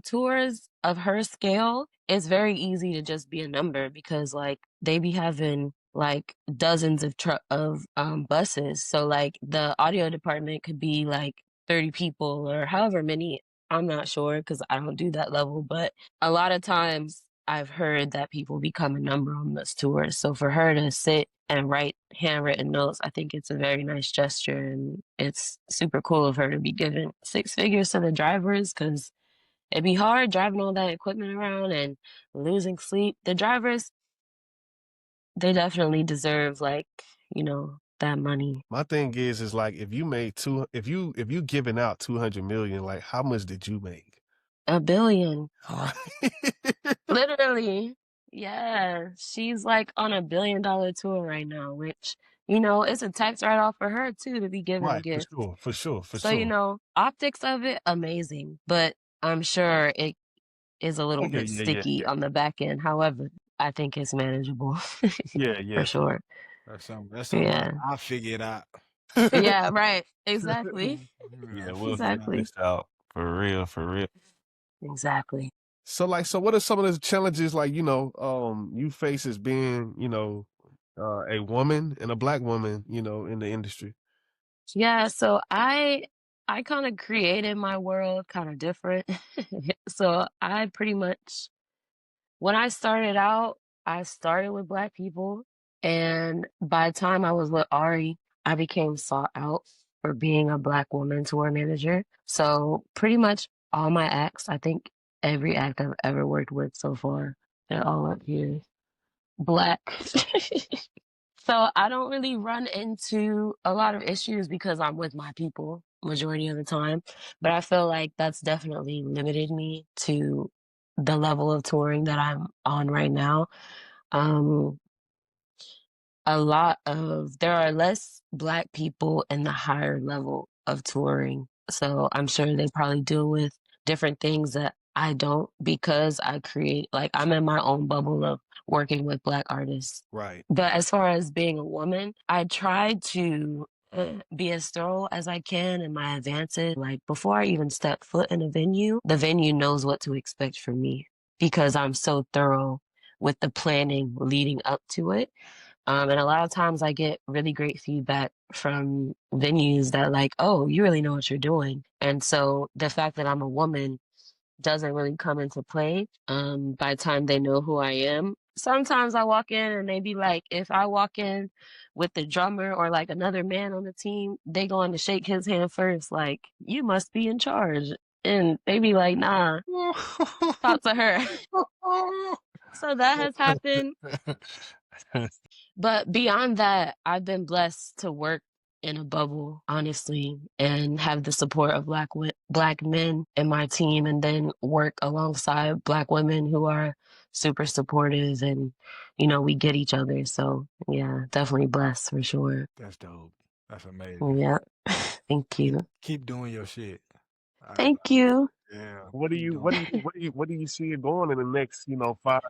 tours of her scale, it's very easy to just be a number because like they be having like dozens of buses. So like the audio department could be like 30 people or however many. I'm not sure because I don't do that level, but a lot of times I've heard that people become a number on this tour. So for her to sit and write handwritten notes, I think it's a very nice gesture, and it's super cool of her to be giving six figures to the drivers because it'd be hard driving all that equipment around and losing sleep. The drivers, they definitely deserve like, that money. My thing is like if you giving out 200 million, like how much did you make? $1 billion. All right. Literally. Yeah. She's like on $1 billion tour right now, which, it's a tax write-off for her too to be given Right, gifts. for sure. So, optics of it, amazing. But I'm sure it is a little Oh, yeah, bit yeah, yeah, sticky on the back end. However, I think it's manageable yeah. for sure. that's something Yeah. I'll figure it out. Yeah, right. Exactly. Yeah, I'll we'll figure it figure Exactly. this out for real. Exactly. So what are some of the challenges like, you face as being, a woman and a black woman, in the industry? Yeah, so I kind of created my world kind of different. So I pretty much when I started out, I started with black people, and by the time I was with Ari, I became sought out for being a black woman tour manager. So pretty much all my acts, I think every act I've ever worked with so far, they're all up here. Black. So I don't really run into a lot of issues because I'm with my people majority of the time. But I feel like that's definitely limited me to the level of touring that I'm on right now. Um, there are less black people in the higher level of touring. So I'm sure they probably deal with different things that I don't because I'm in my own bubble of working with black artists. Right. But as far as being a woman, I try to be as thorough as I can in my advances. Like before I even step foot in a venue, the venue knows what to expect from me because I'm so thorough with the planning leading up to it. And a lot of times I get really great feedback from venues that like, oh, you really know what you're doing. And so the fact that I'm a woman doesn't really come into play by the time they know who I am. Sometimes I walk in and they be like, if I walk in with the drummer or like another man on the team, they going to shake his hand first, like, you must be in charge. And they be like, nah, talk to her. So that has happened. But beyond that, I've been blessed to work in a bubble, honestly, and have the support of black men in my team, and then work alongside black women who are super supportive, and we get each other. So yeah, definitely blessed for sure. That's dope. That's amazing. Yeah, thank you. Keep doing your shit. Thank you. Yeah. What do you see it going in the next 5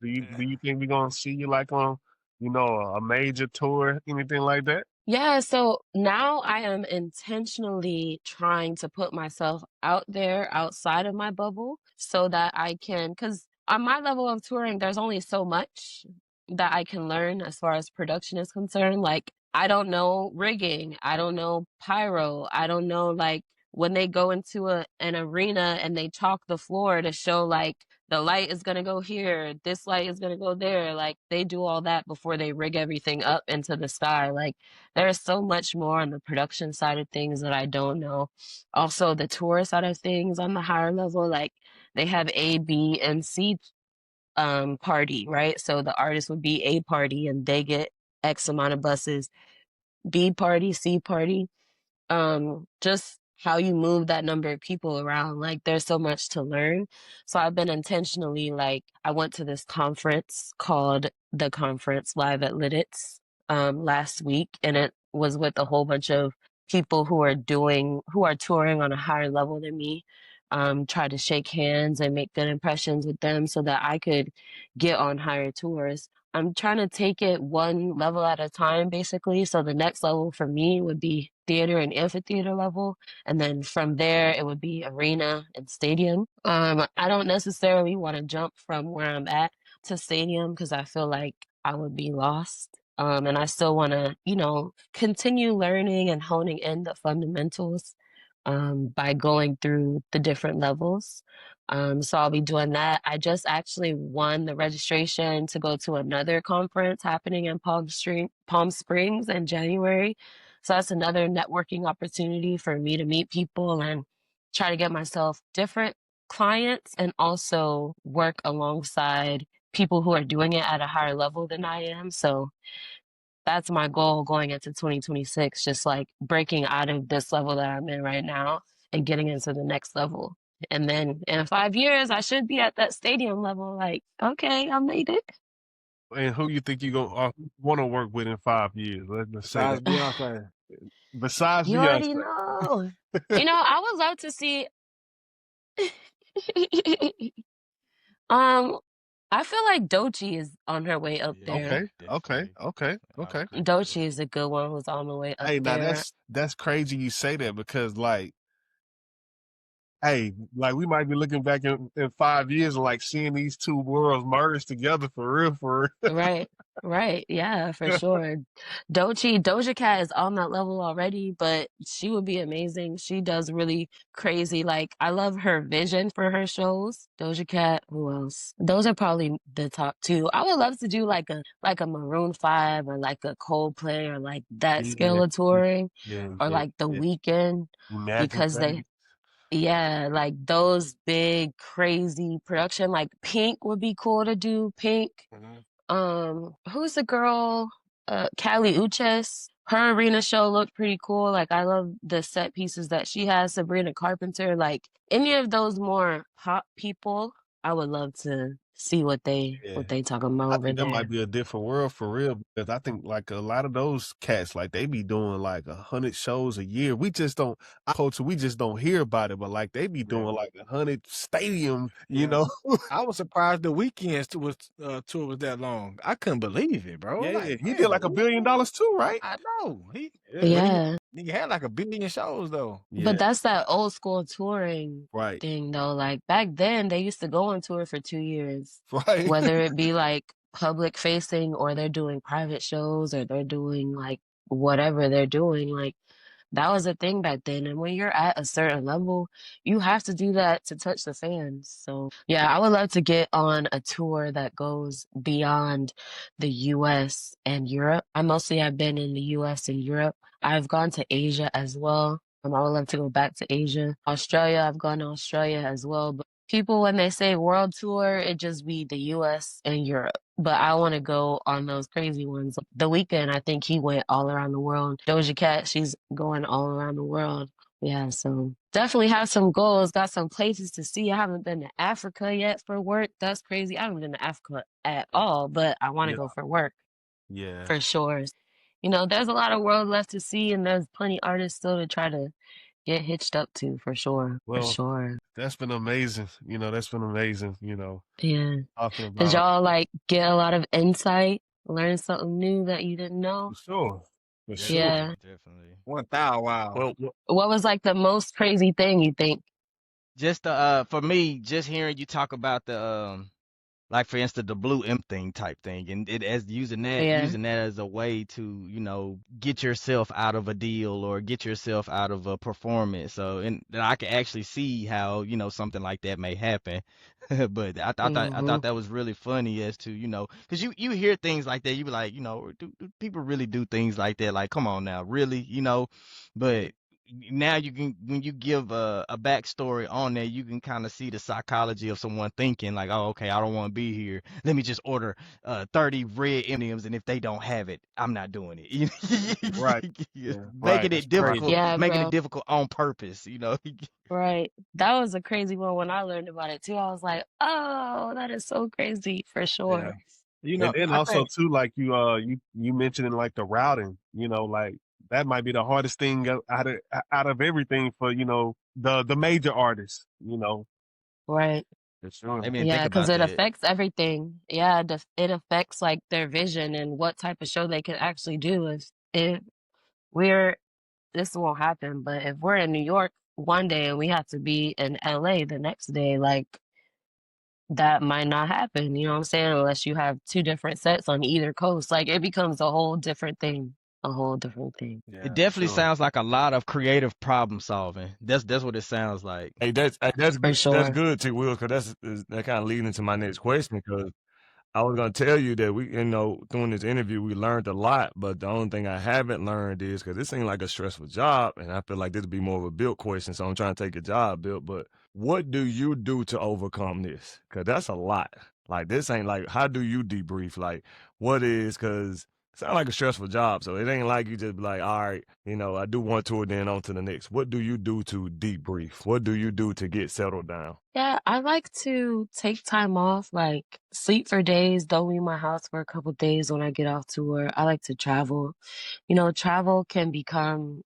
years? Do you think we're gonna see you like on a major tour, anything like that? Yeah, so now I am intentionally trying to put myself out there outside of my bubble so that I can, because on my level of touring, there's only so much that I can learn as far as production is concerned. Like, I don't know rigging, I don't know pyro, I don't know like when they go into an arena and they chalk the floor to show like the light is gonna go here, this light is gonna go there. Like they do all that before they rig everything up into the sky. Like there's so much more on the production side of things that I don't know. Also, the tour side of things on the higher level, like they have A, B, and C party, right? So the artist would be A party and they get X amount of buses. B party, C party. Just how you move that number of people around. Like there's so much to learn. So I've been intentionally like I went to this conference called The Conference Live at Lidditz last week, and it was with a whole bunch of people who are touring on a higher level than me. Try to shake hands and make good impressions with them so that I could get on higher tours. I'm trying to take it one level at a time, basically. So the next level for me would be theater and amphitheater level. And then from there, it would be arena and stadium. I don't necessarily want to jump from where I'm at to stadium because I feel like I would be lost. And I still want to, continue learning and honing in the fundamentals by going through the different levels. So I'll be doing that. I just actually won the registration to go to another conference happening in Palm Springs in January. So that's another networking opportunity for me to meet people and try to get myself different clients and also work alongside people who are doing it at a higher level than I am. So that's my goal going into 2026, just like breaking out of this level that I'm in right now and getting into the next level. And then in 5 years, I should be at that stadium level. Like, okay, I made it. And who you think you want to work with in 5 years? Let's say Besides that. Beyonce. Besides You Beyonce. already know. I would love to see. I feel like Doechii is on her way up Yeah, there. Okay. Doechii is a good one who's on the way up Hey, now there. that's crazy you say that because like, hey, like we might be looking back in 5 years and like seeing these two worlds merge together for real. Right. Right, yeah, for sure. Doja Cat is on that level already, but she would be amazing. She does really crazy, like I love her vision for her shows. Doja Cat, who else? Those are probably the top two. I would love to do like a Maroon 5 or like a Coldplay or like that Yeah, scale of touring yeah, or yeah, like The yeah. Weeknd Imagine because Dragons. yeah, like those big crazy production like Pink would be cool to do. Pink. Mhm. Who's the girl? Callie Uchis. Her arena show looked pretty cool. Like I love the set pieces that she has. Sabrina Carpenter. Like any of those more pop people, I would love to see what Yeah. they talking about I over think that might there. be a different world for real because I think like a lot of those cats, like they be doing like 100 shows a year. We just don't, our culture, we just don't hear about it, but like they be Yeah. doing like 100 stadium, you Yeah. know? I was surprised the weekend's tour was that long. I couldn't believe it, bro. Yeah, Like, he man, did the like $1 billion weekend. too, right? I know Yeah, but Yeah. he had like 1 billion shows though. But yeah, that's that old school touring right, thing though. Like back then they used to go on tour for 2 years. right. Whether it be like public facing or they're doing private shows or they're doing like whatever they're doing, like that was a thing back then. And when you're at a certain level, you have to do that to touch the fans. So yeah, I would love to get on a tour that goes beyond the US and Europe. I mostly have been in the US and Europe. I've gone to Asia as well. I would love to go back to Asia. Australia, I've gone to Australia as well. But people, when they say world tour, it just be the US and Europe. But I want to go on those crazy ones. The Weeknd, I think he went all around the world. Doja Cat, she's going all around the world. Yeah, so definitely have some goals, got some places to see. I haven't been to Africa yet for work. That's crazy. I haven't been to Africa at all, but I want to Yeah, go for work yeah. for sure. You know, there's a lot of world left to see, and there's plenty artists still to try to get hitched up to for sure. For Well, sure. that's been amazing. That's been amazing, Yeah. talking Did about y'all like get a lot of insight, learn something new that you didn't know? for sure. For sure. Yeah. Definitely. 1,000 wow. Well, What was like the most crazy thing you think? Just for me, just hearing you talk about the like for instance the blue imp thing type thing, and it as Yeah. using that as a way to get yourself out of a deal or get yourself out of a performance. So and I can actually see how something like that may happen. But I hmm thought that was really funny as to because you hear things like that, you be like, do people really do things like that? Like, come on now, really, but now you can, when you give a backstory on there, you can kind of see the psychology of someone thinking like, oh, okay, I don't want to be here, let me just order 30 red M&Ms, and if they don't have it, I'm not doing it. Right. Yeah, Yeah. Right. That's crazy. Yeah, making it bro. difficult on purpose. Right. That was a crazy one when I learned about it too. I was like, oh, that is so crazy for Yeah. sure. And then I also think too, like you mentioning like the routing, like that might be the hardest thing out of everything for, the major artists, Right. For sure. I mean, think Yeah, because about it that. affects everything. Yeah, it affects like their vision and what type of show they can actually do. If we're this won't happen, but if we're in New York one day and we have to be in LA the next day, like that might not happen. You know what I'm saying? Unless you have two different sets on either coast, like it becomes a whole different thing. A whole different thing. Yeah, It for definitely sure. sounds like a lot of creative problem solving. That's what it sounds like. hey, that's For good. That's sure. good, T. Will, because that kind of leading into my next question. Because I was gonna tell you that we, during this interview, we learned a lot. But the only thing I haven't learned is because this seemed like a stressful job, and I feel like this would be more of a built question. So I'm trying to take a job built. But what do you do to overcome this? Because that's a lot. Like this ain't like how do you debrief? Like what is because it sounds like a stressful job. So it ain't like you just be like, all right, I do one tour, then on to the next. What do you do to debrief? What do you do to get settled down? Yeah, I like to take time off, like sleep for days, don't leave my house for a couple days when I get off tour. I like to travel. You know, travel can become,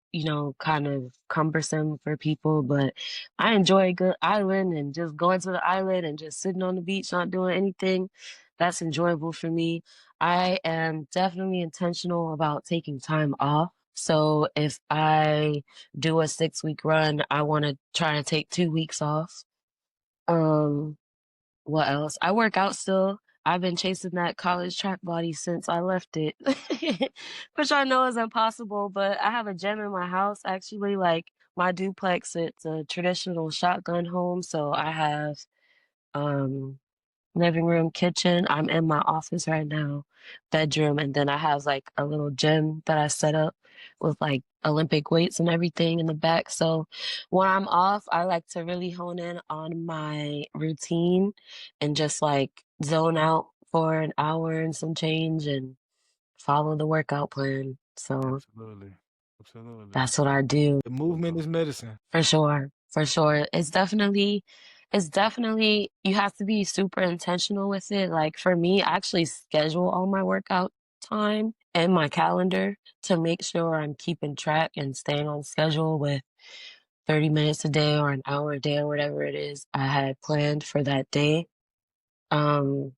kind of cumbersome for people, but I enjoy a good island and just going to the island and just sitting on the beach, not doing anything. That's enjoyable for me. I am definitely intentional about taking time off. So if I do a 6 week run, I want to try to take 2 weeks off. Um, what else? I work out still. I've been chasing that college track body since I left it, which I know is impossible, but I have a gym in my house actually, like my duplex, it's a traditional shotgun home, so I have um living room, kitchen. I'm in my office right now, bedroom, and then I have like a little gym that I set up with like Olympic weights and everything in the back. So when I'm off, I like to really hone in on my routine and just like zone out for an hour and some change and follow the workout plan. So Absolutely. Absolutely. that's what I do. The movement is medicine. For sure. For sure. It's definitely, you have to be super intentional with it. Like for me, I actually schedule all my workout time in my calendar to make sure I'm keeping track and staying on schedule with 30 minutes a day or an hour a day or whatever it is I had planned for that day. Um,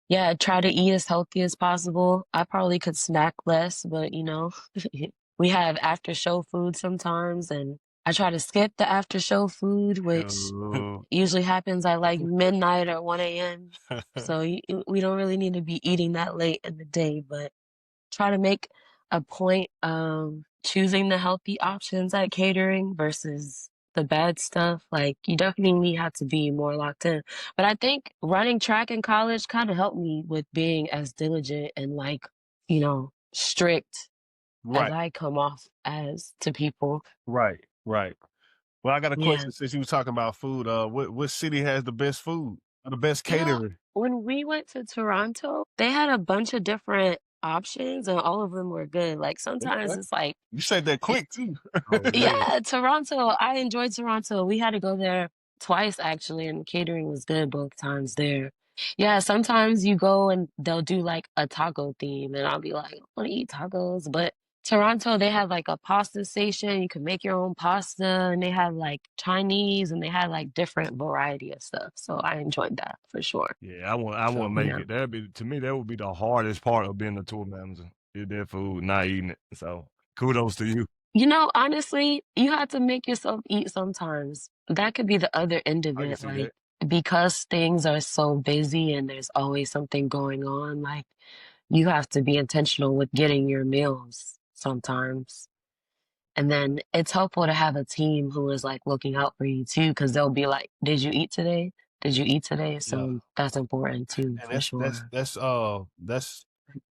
yeah, try to eat as healthy as possible. I probably could snack less, but you know, we have after show food sometimes, and I try to skip the after show food, which Yo. usually happens at like midnight or 1 a.m. So we don't really need to be eating that late in the day, but try to make a point of choosing the healthy options at catering versus the bad stuff. Like you definitely have to be more locked in. But I think running track in college kind of helped me with being as diligent and like, you know, strict as Right, I come off as to people. right, right. Well, I got a Yeah. question since you were talking about food. What city has the best food or the best You know, catering? when we went to Toronto, they had a bunch of different options and all of them were good. Like sometimes Okay. it's like, You said that quick too. Oh, yeah. yeah, Toronto. I enjoyed Toronto. We had to go there twice actually, and catering was good both times there. Yeah, sometimes you go and they'll do like a taco theme, and I'll be like, I want to eat tacos. But Toronto, they have like a pasta station. You can make your own pasta, and they have like Chinese, and they had like different variety of stuff. So I enjoyed that for sure. Yeah, I want to make Yeah. it. That'd be, to me, that would be the hardest part of being a tour manager. Eat that food, not eating it. So kudos to you. You know, honestly, you have to make yourself eat sometimes. That could be the other end of I can it. see Like, that. because things are so busy and there's always something going on, like, you have to be intentional with getting your meals sometimes. And then it's helpful to have a team who is like looking out for you too, because they'll be like, Did you eat today? Did you eat today? Yeah. So that's important too, And for that's sure. that's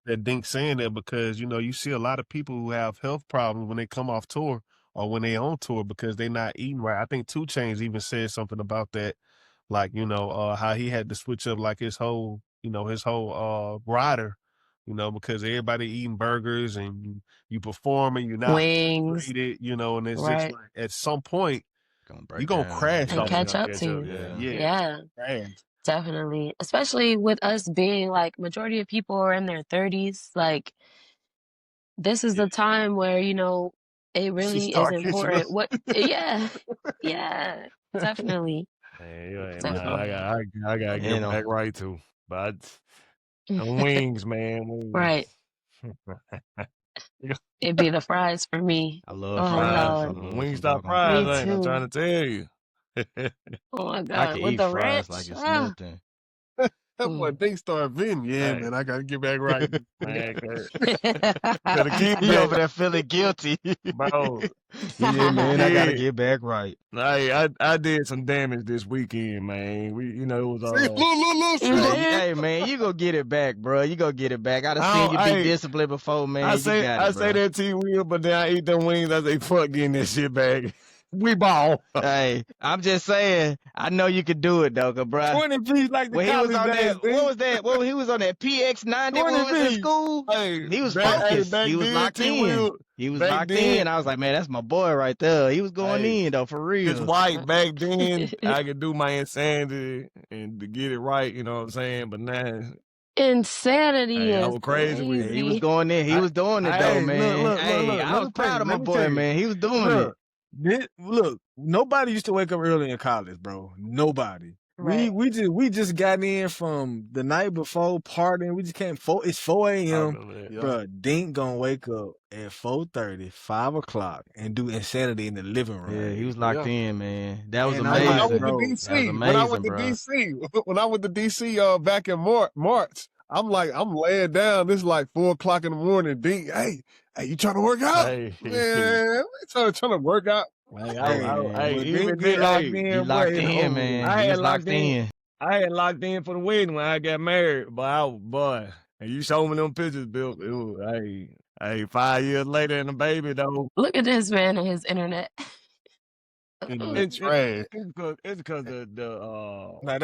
that Dink saying that because you know you see a lot of people who have health problems when they come off tour or when they on tour because they're not eating right. I think 2 Chainz even said something about that, like you know how he had to switch up like his whole rider, you know, because everybody eating burgers and you performing, you're not Wings, hydrated, you know, and it's just right? like at some point Gonna you're break gonna down. crash And off catch that. up to you. Yeah. Yeah, Yeah. crash. Definitely. Especially with us being like majority of people are in their 30s. Like this is Yeah. the time where, you know, it You should really is start catching important. up. What yeah. Yeah. Definitely. Yeah, man, Definitely. I gotta You get know. back right too. But them wings, man, Right. wings. It'd be the fries for me. I love Oh fries. I Lord. love Wings some stop doggone fries, Me ain't I? I'm trying too. to tell you. Oh my I God. can With eat the fries ranch. like it's Ah. nothing. That boy Mm. Dink started venting. Yeah, Hey, man, I gotta get back right. man, gotta keep He that, over there feeling guilty. bro. Yeah, man, I gotta Yeah. get back right. Hey, I did some damage this weekend, man. You know, it was See, look, You Hey, did? hey, man, you go get it back, bro. You go get it back. I done I seen don't, you be hey, disciplined before, man. I You say got it, bro. that to you, Will, but then I eat them wings. I say, fuck getting this shit back. We ball. Hey, I'm just saying, I know you could do it, though, cause, bro. 20 piece like the When he was college on days, that, what was that? When he was on that PX90 when 20 we was in piece. school, Hey, he was back focused. then, He was locked T. in. Will, He was back locked then, in. I was like, man, that's my boy right there. He was going Hey, in, though, for Cause real. white back then, I could do my insanity and to get it right, you know what I'm saying? But now, Insanity hey, I is was crazy with it. He was crazy. going in. He was doing it, though, hey, man. look. Hey, I Let was me tell proud you. of my Let me tell boy, you. man. He was doing it. Look, nobody used to wake up early in college, bro. Nobody. Right. We just got in from the night before partying. We just came it's 4 I a.m. remember that. Yeah. Bro, Dink gonna wake up at 4:30, 5 o'clock, and do insanity in the living room. Yeah, he was locked Yeah. in, man. That was And I'm When I amazing. went to bro, That was DC, when I went amazing, to bro. DC, when I went to DC back in March, I'm laying down. This is like 4 o'clock in the morning. Dink, hey, you trying to work out? Hey, Man, trying to work out. hey, hey, hey, when even Dink get then, locked hey, He in, boy, locked it's in, over man. with. I He had was locked locked in. in. I had locked in for the wedding when I got married, but boy, and you showed me them pictures, Bill. It was, hey, 5 years later and the baby though. Look at this man and his internet. Internet It's trash. because the Now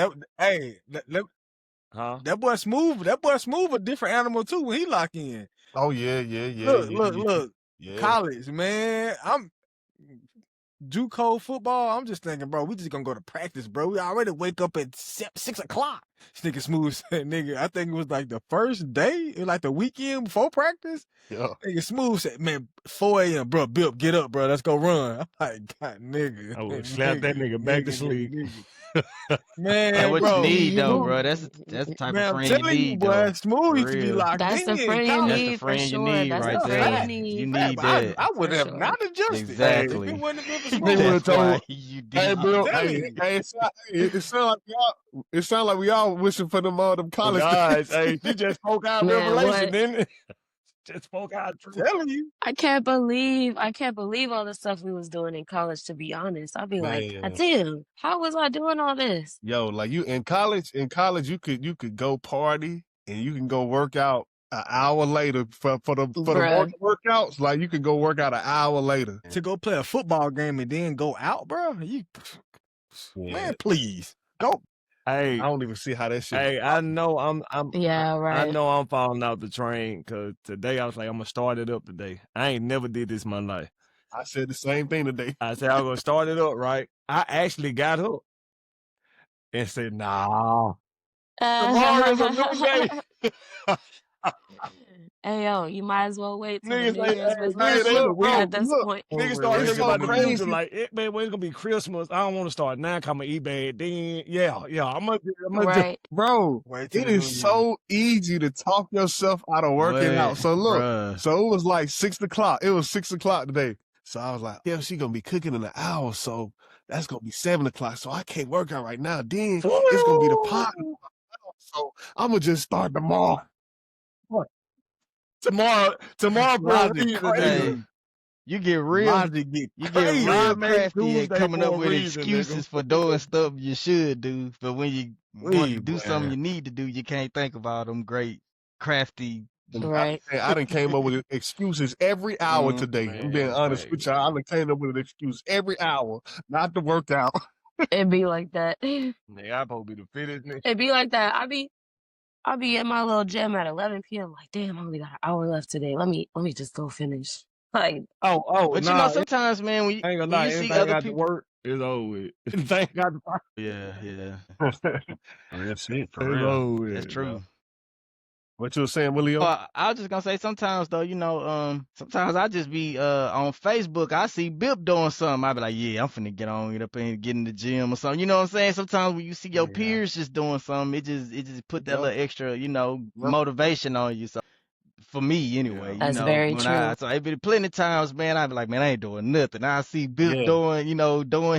huh? that boy smooth a different animal too when he lock in. Oh yeah. Look, Yeah. college, man. I'm JUCO football. I'm just thinking, bro, we just gonna go to practice, bro. We already wake up at 6 o'clock. This nigga Smooth said, nigga, I think it was like the first day, like the weekend before practice. Yeah. Nigga Smooth said, man, 4 a.m., bro, Bip, get up, bro. Let's go run. I'm like, God, nigga. I would slap that nigga back to sleep. Man, That's what bro. you need, though, bro. That's the type Man, of I'm friend you telling you, need, boy, though. Smooth For used to be real. locked That's in. the friend you college. That's the need for friend you sure. need That's right the there. friend you You need. need I that. would For have sure. not adjusted. Exactly. If it wasn't been for They Smooth. would've That's why told- you Hey, did. Bill. telling Hey, you. it sound like we all wishing for them college Guys, days. hey, she just spoke out Man, revelation, what? didn't it? Just spoke out truth. Telling you. I can't believe all the stuff we was doing in college, to be honest. I'd be like, Man. damn, how was I doing all this? Yo, like you in college you could go party and you can go work out an hour later for the Bruh. morning workouts. Like you can go work out an hour later. To go play a football game and then go out, bro. Man, please. Go. Hey, I don't even see how that shit. hey, I know I'm Yeah, I right. know I'm falling off the train because today I was like, I'm gonna start it up today. I ain't never did this in my life. I said the same thing today. I said I was gonna start it up, right? I actually got up and said, nah. Tomorrow's a new day. Hey, yo, you might as well wait till the Niggas New like, Year's hey, resolution look, bro, at this look. point. Niggas It's start thinking so about the future crazy. like, man, when it's gonna be Christmas, I don't want to start now. Cause I'm gonna eat bad. Then, yeah, I'm gonna Right. Bro, Wait till it the New is Year. so easy to talk yourself out of working What? out. So look, Bruh. so it was like 6 o'clock. It was 6 o'clock today. So I was like, yeah, she gonna be cooking in an hour. So that's gonna be 7 o'clock. So I can't work out right now. Then it's gonna be the pot. So I'm gonna just start tomorrow. tomorrow for a Logic reason, crazy. nigga. Hey, you get real Logic get You get crazy. real God made crafty at Tuesday coming for up a with reason, nigga. excuses for doing stuff you should do, but when you want to Please, do something you man. need to do, you can't think of all them great crafty. Right. I done came up with excuses every hour today. I'm being honest with y'all. I done came up with an excuse every hour not to work out. It'd be like that. Nigga, I supposed to be the fittest nigga. It'd be like that. I'll be in my little gym at 11 p.m. Like, damn, I only got an hour left today. Let me just go finish. Like, Oh, But you know, sometimes, man, when I ain't gonna when lie, you see anything other got to people, work is over with. Anything got to work yeah, That's it, is over with. that's true. bro. What you were saying, Willie? I was just gonna say sometimes though, sometimes I just be on Facebook. I see Bip doing something. I be like, yeah, I'm finna get up and get in the gym or something. You know what I'm saying? Sometimes when you see your peers just doing something, it just put that little extra, motivation on you. So for me anyway, That's very true. So it be plenty times, man, I be like, man, I ain't doing nothing. I see Bip Yeah. doing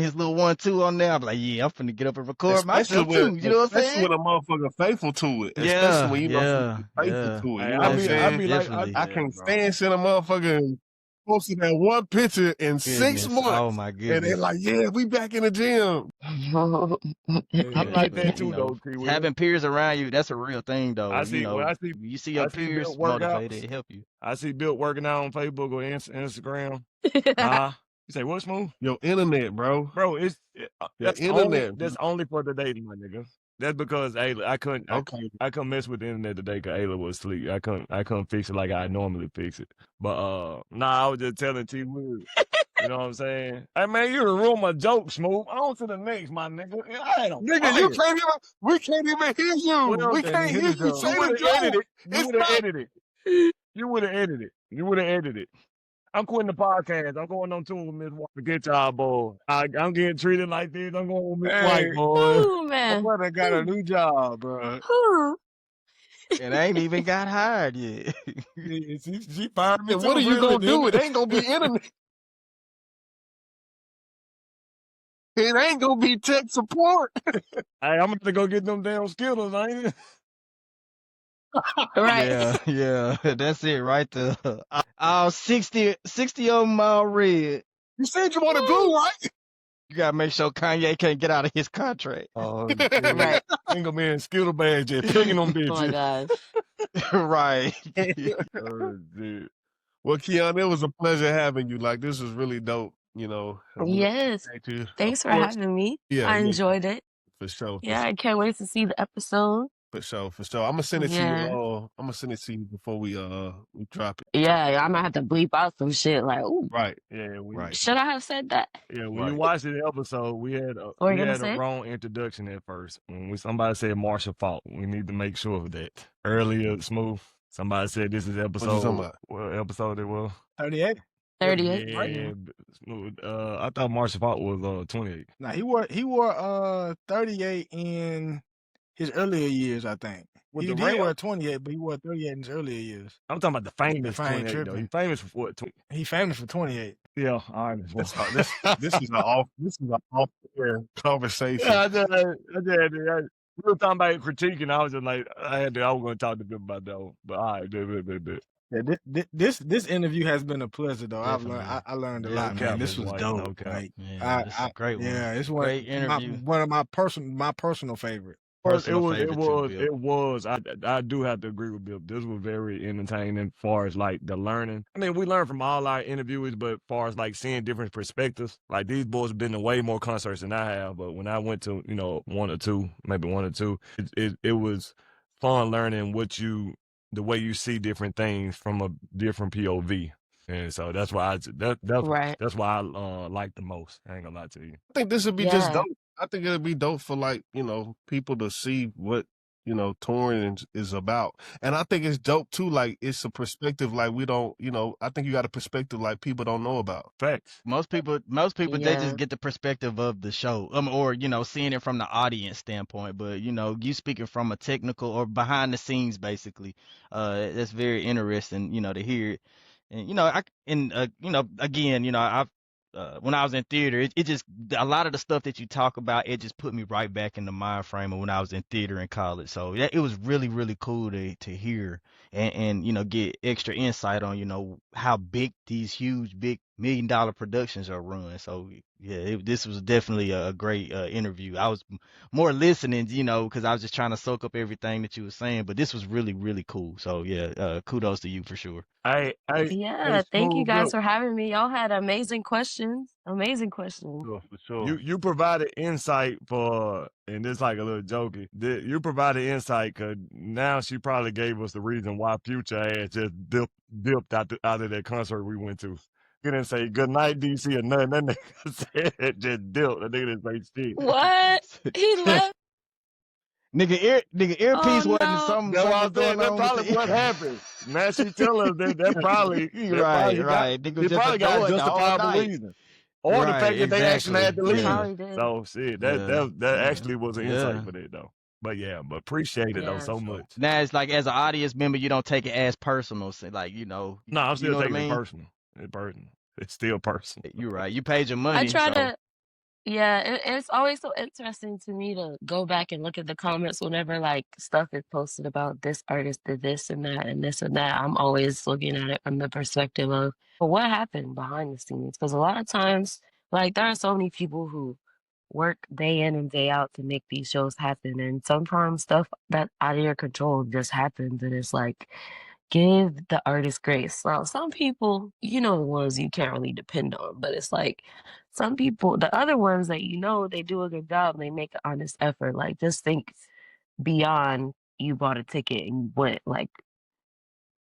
his little 1-2 on there. I be like, yeah, I'm finna get up and record Especially myself too. You know what I'm Especially saying? when a motherfucker faithful to it. Yeah, Especially when you yeah, faithful to it. Hey, You know what I'm saying? I be like, Definitely. I can't stand seeing a motherfucker posting that one picture in 6 Goodness. months. Oh my And goodness. they're like, yeah, we back in the gym. I'm like that too, You know, though, T. Will. having peers around you, that's a real thing, though. I see- when I see- you see your I see peers Bill work out. motivated, it help you. I see Bill working out on Facebook or Instagram. You say, what, Smooth? Your internet, bro. Bro, that's internet. That's only for the dating, my nigga. That's because Ayla, I couldn't mess with the internet today because Ayla was asleep. I couldn't fix it like I normally fix it. But I was just telling T Will. You know what I'm saying? Hey man, you ruined my joke, Smooth. On to the next, my nigga. I ain't on Nigga, fire. we can't even hear you. Well, We then, can't hit hear the you joke. say You the would've edited joke. it. You would have edited it. You would have edited it. I'm quitting the podcast. I'm going on tour with Miss White. Forget y'all, boy. I'm getting treated like this. I'm going with Miss White, Hey, boy. Ooh, my man. brother got a new job, bro. Ooh. And I ain't even got hired yet. She fired me And too. what are you Really, gonna do? didn't It ain't gonna be internet. It ain't gonna be tech support. Hey, I'm gonna have to go get them damn Skittles, ain't it? Right. Yeah, that's it right there. All 60 of them all red. You said you wanted blue, right? You gotta make sure Kanye can't get out of his contract. Oh, Right. ain't gonna be in Skittle bags just picking them Oh my bitches. gosh. Right. Oh, dude. Well, Keon, it was a pleasure having you. Like, this was really dope, you know. And we Yes. appreciate you. Of Thanks for course. having me. Yeah, I yeah, enjoyed it. for sure. Yeah, I can't wait to see the episode. For sure. I'm gonna send it to you. Yeah. I'm gonna send it to you before we drop it. Yeah, I might have to bleep out some shit like, ooh, Right. Yeah, Right. should I have said that? Yeah, when you Right. watched the episode, we had What were you gonna a say? wrong introduction at first. When somebody said Marshall Fault, we need to make sure of that. Earlier, Smooth, somebody said this is What you talking episode. about? What episode it was? 38. 38. Yeah, Yeah. Smooth. I thought Marshall Fault was 28. Nah, he wore 38 in his earlier years, I think. With He the did Rams? wear 28, but he wore 38 in his earlier years. I'm talking about the famous If I ain't 28 though. tripping. He famous for what? He famous for 28. Yeah, all right. This is an off air conversation. Yeah, we were talking about critiquing. I was just like, I was going to talk to them about that one. But all right, Yeah, this interview has been a pleasure though. Definitely. I learned a No lot, cap, man. This Miss was White, dope. no cap. Like, Yeah, this is a great one. yeah, it's Great interview. one of my personal favorite. Personal favorite too, Bill. It was. I do have to agree with Bill. This was very entertaining as far as like the learning. I mean, we learn from all our interviewers, but as far as like seeing different perspectives, like these boys have been to way more concerts than I have. But when I went to, one or two, it was fun learning the way you see different things from a different POV. And so that's why Right. that's why I like the most. I ain't gonna lie to you. I think this would be just Yeah. dope. I think it'd be dope for like, people to see what, touring is about. And I think it's dope too. Like it's a perspective like we don't, I think you got a perspective like people don't know about. Facts. Most people they Yeah. just get the perspective of the show, or seeing it from the audience standpoint. But you speaking from a technical or behind the scenes, basically, that's very interesting, to hear it. And again, I've when I was in theater, it just a lot of the stuff that you talk about, it just put me right back in the mind frame of when I was in theater in college. So it was really, really cool to hear and get extra insight on how big these huge, big $1 million productions are run. So yeah, this was definitely a great interview. I was more listening, because I was just trying to soak up everything that you were saying. But this was really, really cool. So yeah, kudos to you for sure. Yeah, thank you guys for having me. Y'all had amazing questions. Amazing questions. For sure. You provided insight for, and it's like a little jokey. You provided insight because now she probably gave us the reason why Future ass just dipped out of that concert we went to. He didn't say good night, DC, or nothing. That nigga said just dipped. That nigga didn't say shit. What? He left? Nigga, earpiece Oh, wasn't no. something. That's what I'm saying. going That's on with probably the what ear- happened. Now she tell us that probably Right. Nigga They just probably got a annoyed the whole justifiable night. reason. Or the Right, fact that they actually had to exactly. leave. Yeah. Probably did. So shit, Yeah. that actually was an insight Yeah. for that though. But appreciate it though Yeah. so much. Now it's like as an audience member, you don't take it as personal. So like No, I'm still know what I taking it mean? personal. It's personal. It's still personal. You're right. You paid your money. I try so. to, yeah, it's always so interesting to me to go back and look at the comments whenever like stuff is posted about this artist did this and that and this and that. I'm always looking at it from the perspective of what happened behind the scenes. Because a lot of times, like there are so many people who work day in and day out to make these shows happen. And sometimes stuff that's out of your control just happens. And it's like, give the artist grace. Now, some people, the ones you can't really depend on, but it's like some people, the other ones that they do a good job and they make an honest effort. Like, just think beyond you bought a ticket and you went. Like,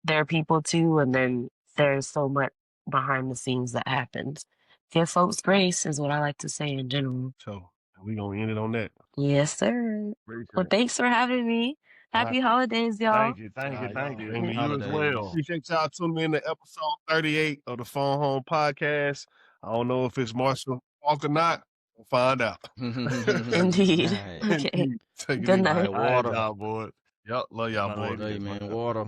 there are people too, and then there's so much behind the scenes that happens. Give folks grace is what I like to say in general. So we gonna end it on that. Yes, sir. Appreciate Well, it. thanks for having me. Happy holidays, y'all. Thank you. All right, Thank y'all. you. Happy And you as holidays. well. Appreciate y'all tuning in to episode 38 of the Phone Home Podcast. I don't know if it's Marshall Falk or not. We'll find out. Indeed. All right. Okay. Take it Good easy. night. All right, water. Y'all, boy. Yup, love y'all, My boys. lady Hey, is man, my- water.